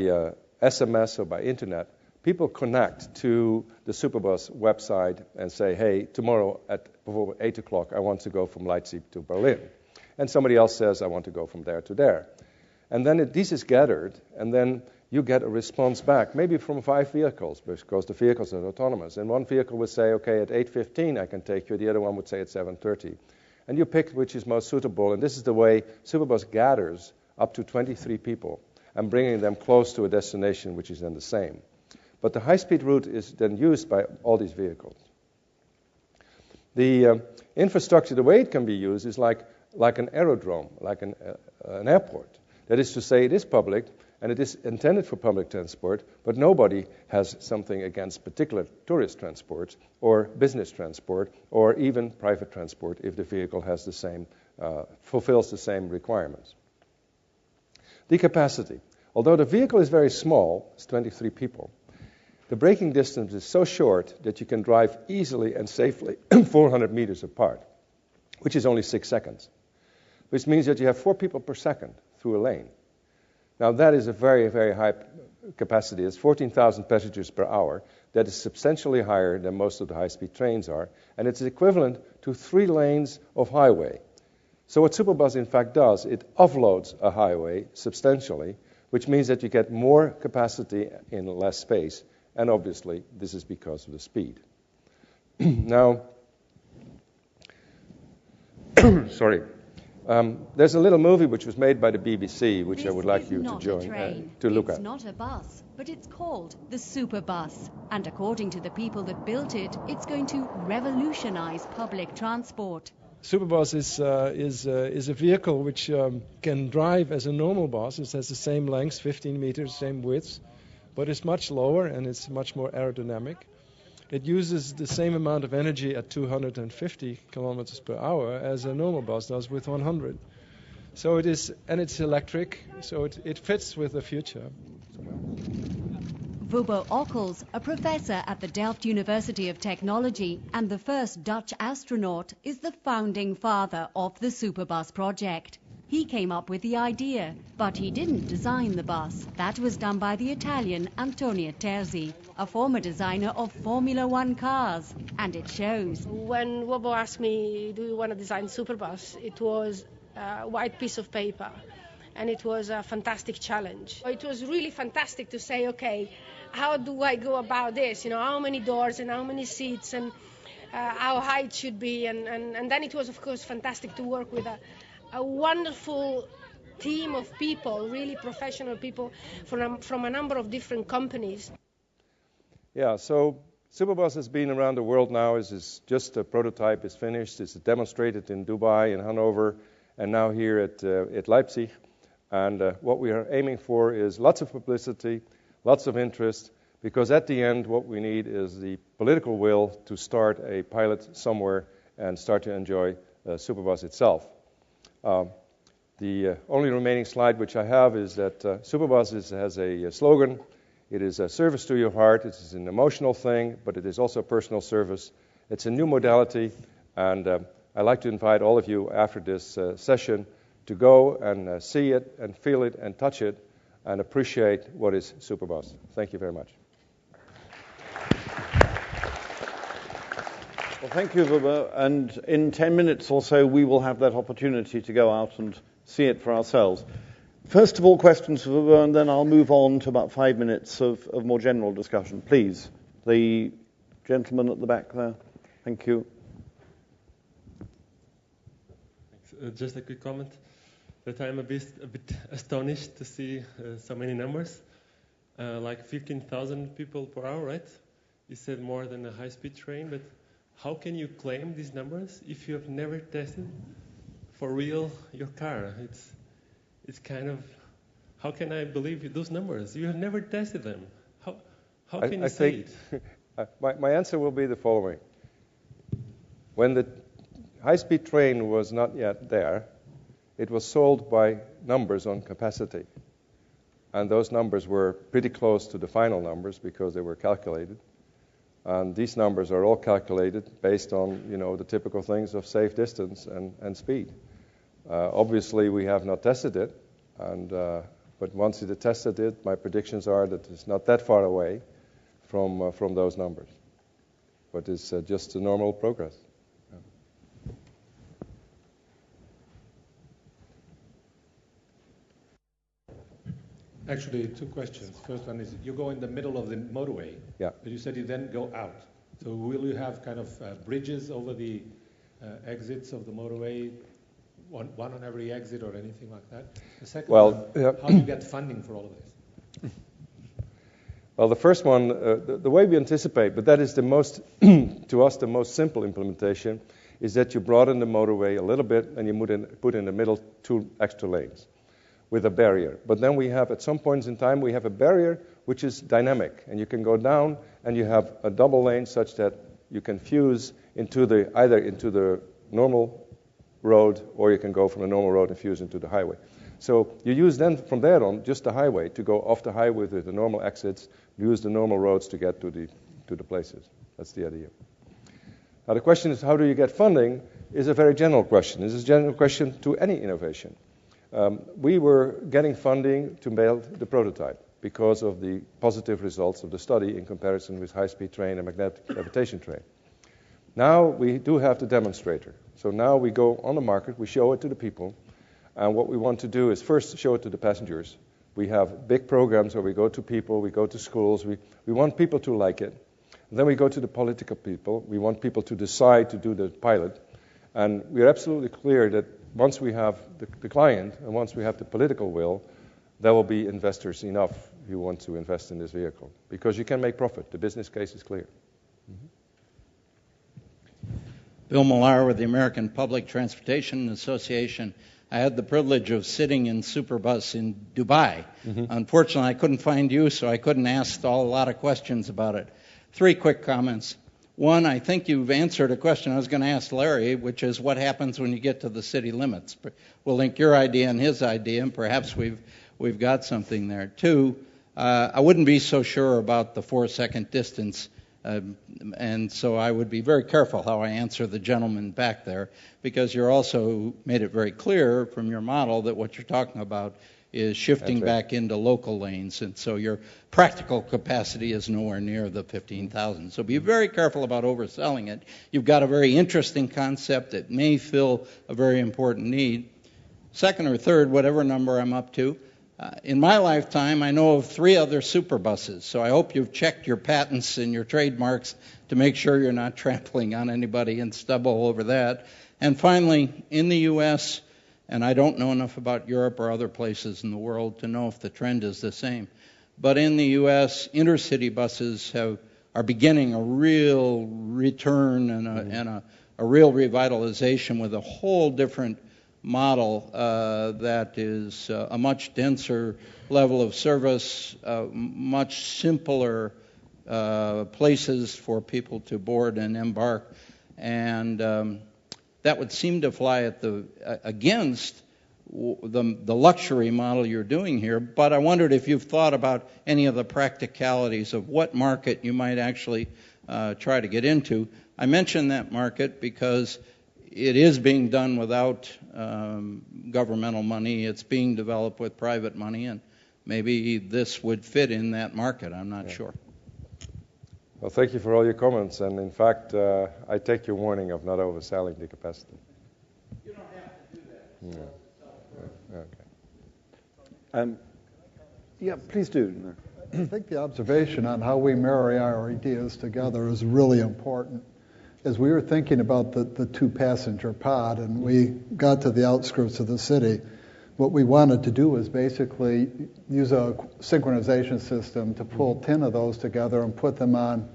SMS or by internet, people connect to the Superbus website and say, hey, tomorrow at 8 o'clock, I want to go from Leipzig to Berlin. And somebody else says, I want to go from there to there. And then this is gathered, and then you get a response back, maybe from 5 vehicles, because the vehicles are autonomous. And one vehicle would say, okay, at 8:15 I can take you. The other one would say at 7:30. And you pick which is most suitable. And this is the way Superbus gathers up to 23 people and bringing them close to a destination which is then the same. But the high-speed route is then used by all these vehicles. The infrastructure, the way it can be used, is like an aerodrome, like an airport. That is to say, it is public, and it is intended for public transport, but nobody has something against particular tourist transport or business transport or even private transport if the vehicle has the same, fulfills the same requirements. The capacity. Although the vehicle is very small, it's 23 people, the braking distance is so short that you can drive easily and safely 400 meters apart, which is only 6 seconds, which means that you have 4 people per second through a lane. Now that is a very, very high capacity. It's 14,000 passengers per hour. That is substantially higher than most of the high-speed trains are, and it's equivalent to 3 lanes of highway. So what Superbus in fact does, it offloads a highway substantially, which means that you get more capacity in less space, and obviously this is because of the speed. Now, sorry. There's a little movie which was made by the BBC, which I would like you to join, to look at. It's not a bus, but it's called the Superbus. And according to the people that built it, it's going to revolutionize public transport. Superbus is a vehicle which can drive as a normal bus. It has the same length, 15 meters, same width, but it's much lower and it's much more aerodynamic. It uses the same amount of energy at 250 kilometers per hour as a normal bus does with 100. So it is, and it's electric, so it fits with the future. Wubbo Ockels, a professor at the Delft University of Technology and the first Dutch astronaut, is the founding father of the Superbus project. He came up with the idea, but he didn't design the bus. That was done by the Italian Antonio Terzi, a former designer of Formula One cars, and it shows. When Wubbo asked me, do you want to design Superbus, it was a white piece of paper. and it was a fantastic challenge. It was really fantastic to say, okay, how do I go about this? How many doors and how many seats and how high it should be. And then it was, of course, fantastic to work with a wonderful team of people, really professional people from a number of different companies. Yeah, so Superbus has been around the world now. Is just a prototype is finished. It's demonstrated in Dubai and Hanover, and now here at Leipzig. And what we are aiming for is lots of publicity, lots of interest, because at the end what we need is the political will to start a pilot somewhere and start to enjoy Superbus itself. The only remaining slide which I have is that Superbus has a slogan. It is a service to your heart. It is an emotional thing, but it is also personal service. It's a new modality, and I'd like to invite all of you after this session to go and see it and feel it and touch it and appreciate what is Superbus. Thank you very much. Well, thank you, Wubbo. And in 10 minutes or so, we will have that opportunity to go out and see it for ourselves. First of all, questions for Wubbo, and then I'll move on to about 5 minutes of more general discussion. Please, the gentleman at the back there. Thank you. Thanks. Just a quick comment that I'm a bit astonished to see so many numbers, like 15,000 people per hour, right? You said more than a high-speed train, but how can you claim these numbers if you have never tested for real your car? It's kind of, how can I believe those numbers? You have never tested them. How can you say it? My answer will be the following. When the high-speed train was not yet there, it was sold by numbers on capacity. And those numbers were pretty close to the final numbers because they were calculated. And these numbers are all calculated based on, the typical things of safe distance and speed. Obviously, we have not tested it, but once we tested it, my predictions are that it's not that far away from those numbers. But it's just a normal progress. Actually, two questions. First one is, you go in the middle of the motorway, but you said you then go out. So will you have kind of bridges over the exits of the motorway, one on every exit or anything like that? The second one, how do you get funding for all of this? Well, the first one, the way we anticipate, but that is the most, to us, the most simple implementation, is that you broaden the motorway a little bit and you put in the middle 2 extra lanes with a barrier. But then we have, at some points in time, we have a barrier which is dynamic. And you can go down and you have a double lane such that you can fuse either into the normal road, or you can go from the normal road and fuse into the highway. So you use then, from there on, just the highway to go off the highway with the normal exits, use the normal roads to get to the places. That's the idea. Now the question is, how do you get funding, is a very general question. This is a general question to any innovation. We were getting funding to build the prototype because of the positive results of the study in comparison with high-speed train and magnetic levitation train. Now we do have the demonstrator. So now we go on the market, we show it to the people, and what we want to do is first show it to the passengers. We have big programs where we go to people, we go to schools, we want people to like it. And then we go to the political people, we want people to decide to do the pilot. And we're absolutely clear that once we have the client and once we have the political will, there will be investors enough who want to invest in this vehicle. Because you can make profit. The business case is clear. Bill Millar with the American Public Transportation Association. I had the privilege of sitting in Superbus in Dubai. Unfortunately, I couldn't find you, so I couldn't ask a lot of questions about it. 3 quick comments. One, I think you've answered a question I was going to ask Larry, which is what happens when you get to the city limits. We'll link your idea and his idea, and perhaps we've got something there. 2, I wouldn't be so sure about the 4-second distance, and so I would be very careful how I answer the gentleman back there, because you're also made it very clear from your model that what you're talking about is shifting back into local lanes, and so your practical capacity is nowhere near the 15,000. So be very careful about overselling it. You've got a very interesting concept that may fill a very important need. second or third, whatever number I'm up to. In my lifetime, I know of 3 other Superbuses, so I hope you've checked your patents and your trademarks to make sure you're not trampling on anybody and stumble over that. And finally, in the U.S., and I don't know enough about Europe or other places in the world to know if the trend is the same, but in the U.S., intercity buses are beginning a real return and a real revitalization with a whole different model that is a much denser level of service, much simpler places for people to board and embark, and that would seem to fly at against the luxury model you're doing here. But I wondered if you've thought about any of the practicalities of what market you might actually try to get into. I mention that market because it is being done without governmental money. It's being developed with private money, and maybe this would fit in that market. I'm not sure. Well, thank you for all your comments, and in fact, I take your warning of not overselling the capacity. You don't have to do that. Okay. Yeah, please do. I think the observation on how we marry our ideas together is really important. As we were thinking about the 2-passenger pod and we got to the outskirts of the city, what we wanted to do was basically use a synchronization system to pull 10 of those together and put them on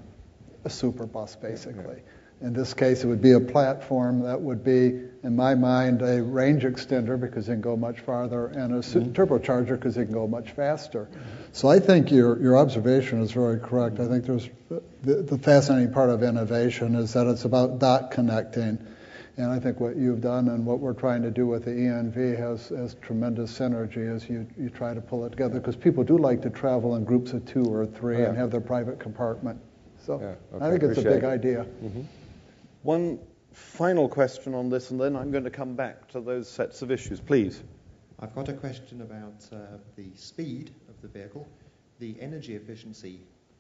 a Superbus, basically. In this case, it would be a platform that would be, in my mind, a range extender because it can go much farther, and a turbocharger because it can go much faster. So I think your observation is very correct. I think there's the fascinating part of innovation is that it's about dot connecting. And I think what you've done and what we're trying to do with the ENV has tremendous synergy as you try to pull it together, because people do like to travel in groups of 2 or 3 and have their private compartment. So I think it's a big idea. Mm-hmm. One final question on this, and then I'm going to come back to those sets of issues. Please. I've got a question about the speed of the vehicle. The energy efficiency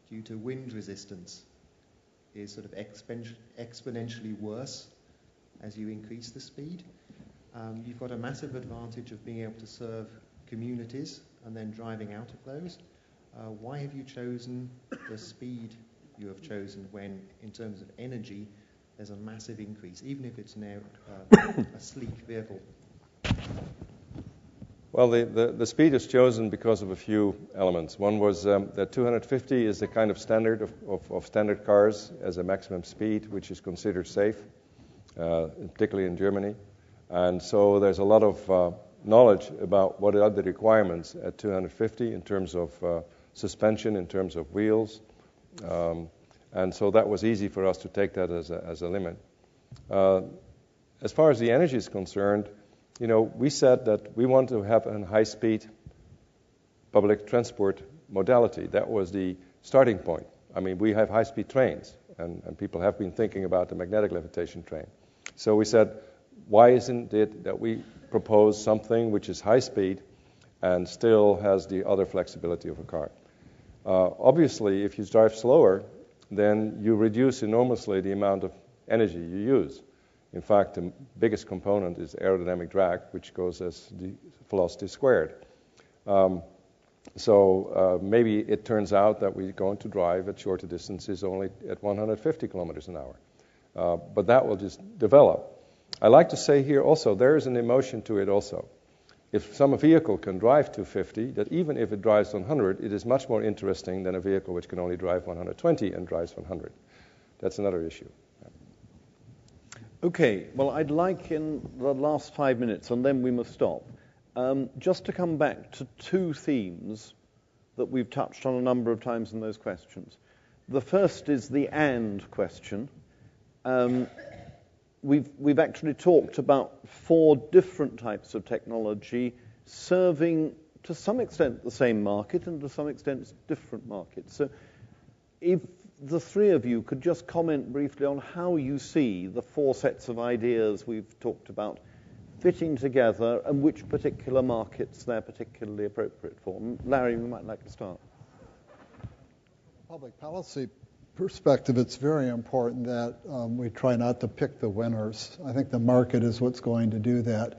due to wind resistance is sort of exponentially worse as you increase the speed. You've got a massive advantage of being able to serve communities and then driving out of those. Why have you chosen the speed you have chosen when, in terms of energy, there's a massive increase, even if it's now a sleek vehicle? Well, the speed is chosen because of a few elements. One was that 250 is the kind of standard of standard cars as a maximum speed, which is considered safe, particularly in Germany. And so there's a lot of knowledge about what are the requirements at 250 in terms of suspension, in terms of wheels. And so that was easy for us to take that as a limit. As far as the energy is concerned, we said that we want to have a high-speed public transport modality. That was the starting point. I mean, we have high-speed trains, and people have been thinking about the magnetic levitation train. So we said, why isn't it that we propose something which is high-speed and still has the other flexibility of a car? Obviously, if you drive slower, then you reduce enormously the amount of energy you use. In fact, the biggest component is aerodynamic drag, which goes as the velocity squared. So maybe it turns out that we're going to drive at shorter distances only at 150 kilometers an hour. But that will just develop. I like to say here also, there is an emotion to it also. If some vehicle can drive 250, that even if it drives 100, it is much more interesting than a vehicle which can only drive 120 and drives 100. That's another issue. Okay, well, I'd like in the last 5 minutes, and then we must stop, just to come back to 2 themes that we've touched on a number of times in those questions. The first is the and question. We've actually talked about 4 different types of technology serving, to some extent, the same market and to some extent different markets. So if the 3 of you could just comment briefly on how you see the 4 sets of ideas we've talked about fitting together and which particular markets they're particularly appropriate for. Larry, we might like to start. Public policy perspective, it's very important that we try not to pick the winners. I think the market is what's going to do that.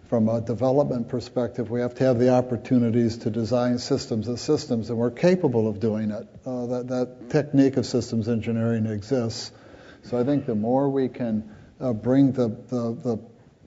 from a development perspective, we have to have the opportunities to design systems of systems, and we're capable of doing it. That technique of systems engineering exists. So I think the more we can bring the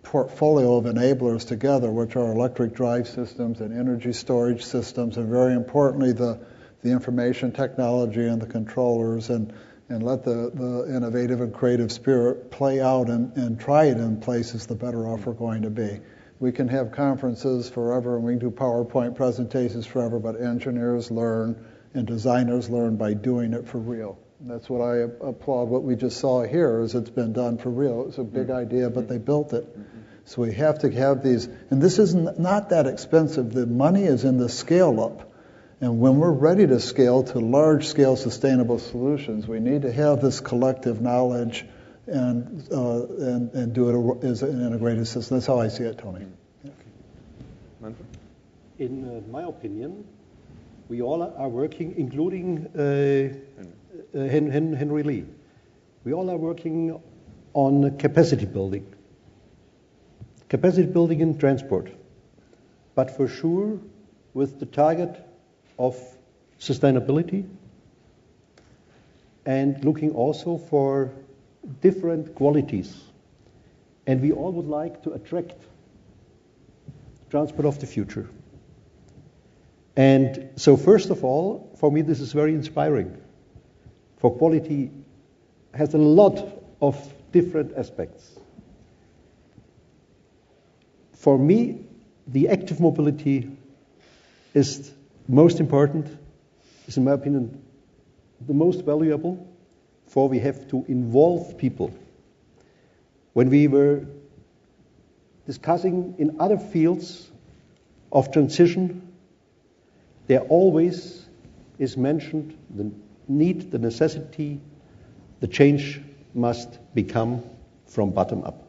portfolio of enablers together, which are electric drive systems and energy storage systems, and very importantly, the information technology and the controllers, and let the innovative and creative spirit play out and try it in places, the better off we're going to be. We can have conferences forever, and we can do PowerPoint presentations forever, but engineers learn and designers learn by doing it for real. And that's what I applaud. What we just saw here is it's been done for real. It was a big idea, but they built it. So we have to have these, and this is not that expensive. The money is in the scale up. And when we're ready to scale to large-scale sustainable solutions, we need to have this collective knowledge and do it as an integrated system. That's how I see it, Tony. Okay. Manfred? In my opinion, we all are working, including Henry Lee. We all are working on capacity building. Capacity building in transport. But for sure, with the target of sustainability and looking also for different qualities. And we all would like to attract transport of the future. And so first of all, for me this is very inspiring. For quality has a lot of different aspects. For me, the active mobility is most important, is in my opinion the most valuable, for we have to involve people. When we were discussing in other fields of transition, there always is mentioned the need, the necessity, the change must become from bottom up.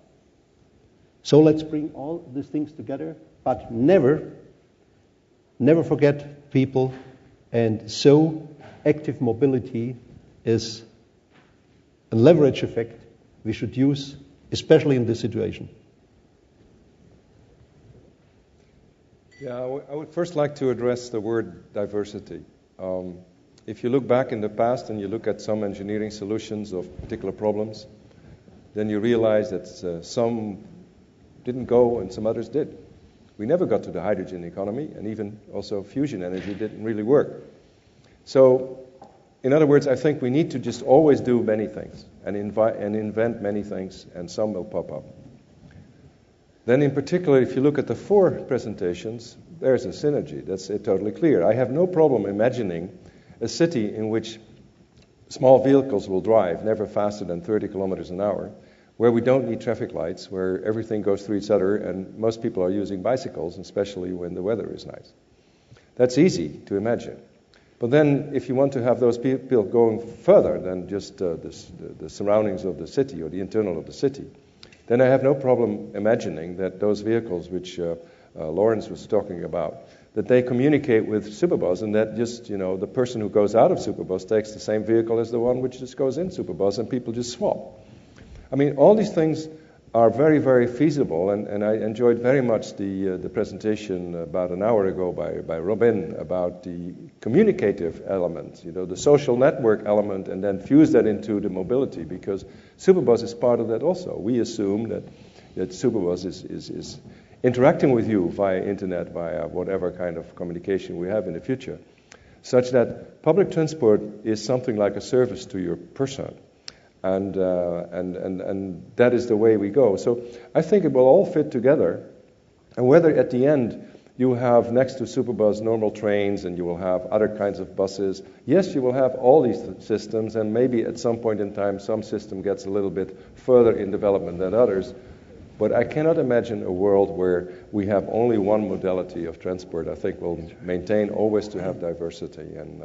So let's bring all these things together, but never forget people. And so active mobility is a leverage effect we should use, especially in this situation. Yeah, I would first like to address the word diversity. If you look back in the past and you look at some engineering solutions of particular problems, then you realize that some didn't go and some others did. We never got to the hydrogen economy, and even also fusion energy didn't really work. So, in other words, I think we need to just always do many things and invent many things, and some will pop up. Then in particular, if you look at the 4 presentations, there's a synergy. That's totally clear. I have no problem imagining a city in which small vehicles will drive never faster than 30 kilometers an hour, where we don't need traffic lights, where everything goes through each other, and most people are using bicycles, especially when the weather is nice. That's easy to imagine. But then if you want to have those people going further than just the surroundings of the city or the internal of the city, then I have no problem imagining that those vehicles which Lawrence was talking about, that they communicate with Superbus, and that just, the person who goes out of Superbus takes the same vehicle as the one which just goes in Superbus, and people just swap. I mean, all these things are very, very feasible, and I enjoyed very much the presentation about an hour ago by Robin about the communicative element, the social network element, and then fuse that into the mobility, because Superbus is part of that also. We assume that Superbus is interacting with you via internet, via whatever kind of communication we have in the future, such that public transport is something like a service to your person. And that is the way we go. So I think it will all fit together. And whether at the end you have next to Superbus normal trains and you will have other kinds of buses, yes, you will have all these systems, and maybe at some point in time some system gets a little bit further in development than others. But I cannot imagine a world where we have only one modality of transport. I think we'll maintain always to have diversity. And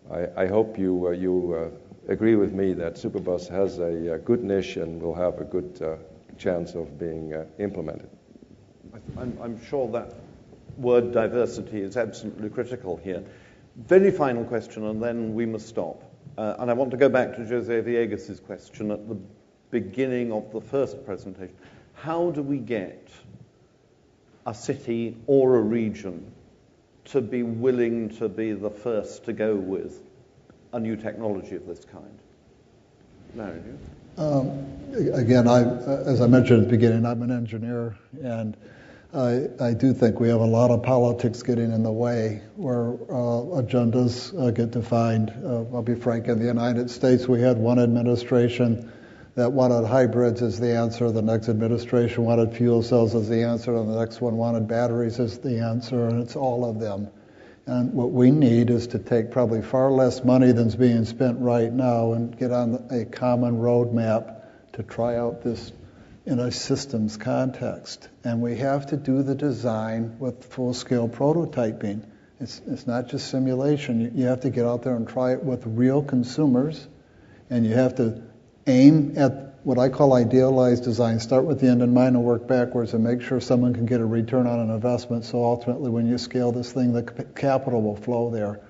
I hope you agree with me that Superbus has a good niche and will have a good chance of being implemented. I'm sure that word diversity is absolutely critical here. Very final question, and then we must stop. And I want to go back to Jose Villegas' question at the beginning of the first presentation. How do we get a city or a region to be willing to be the first to go with a new technology of this kind? Larry, you? Again, as I mentioned at the beginning, I'm an engineer, and I do think we have a lot of politics getting in the way where agendas get defined. I'll be frank, in the United States, we had one administration that wanted hybrids as the answer, the next administration wanted fuel cells as the answer, and the next one wanted batteries as the answer, and it's all of them. And what we need is to take probably far less money than's being spent right now and get on a common roadmap to try out this in a systems context. And we have to do the design with full-scale prototyping. It's not just simulation. You have to get out there and try it with real consumers, and you have to aim at what I call idealized design. Start with the end in mind and work backwards and make sure someone can get a return on an investment, so ultimately when you scale this thing, the capital will flow there.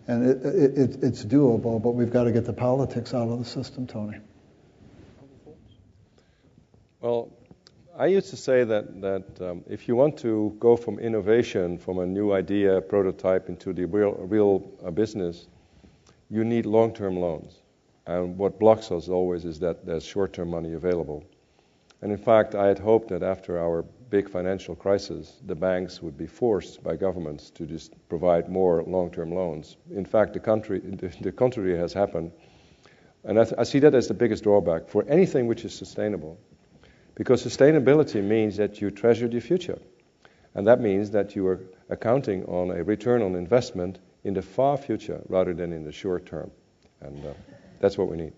And it's doable, but we've got to get the politics out of the system, Tony. Well, I used to say that if you want to go from innovation, from a new idea, prototype, into the real business, you need long-term loans. And what blocks us always is that there's short-term money available. And in fact, I had hoped that after our big financial crisis, the banks would be forced by governments to just provide more long-term loans. In fact, the contrary has happened. And I see that as the biggest drawback for anything which is sustainable. Because sustainability means that you treasure the future. And that means that you are accounting on a return on investment in the far future rather than in the short term. And that's what we need.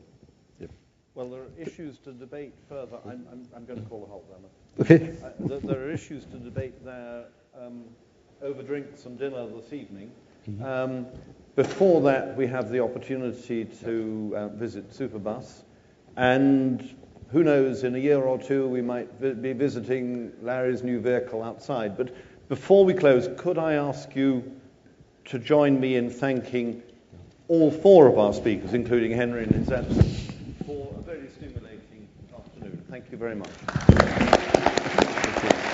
Yep. Well, there are issues to debate further. I'm going to call a halt there. Okay. There are issues to debate there over drinks and dinner this evening. Mm-hmm. Before that, we have the opportunity to visit Superbus. And who knows, in a year or two, we might be visiting Larry's new vehicle outside. But before we close, could I ask you to join me in thanking all four of our speakers, including Henry in his absence, for a very stimulating afternoon. Thank you very much. Thank you.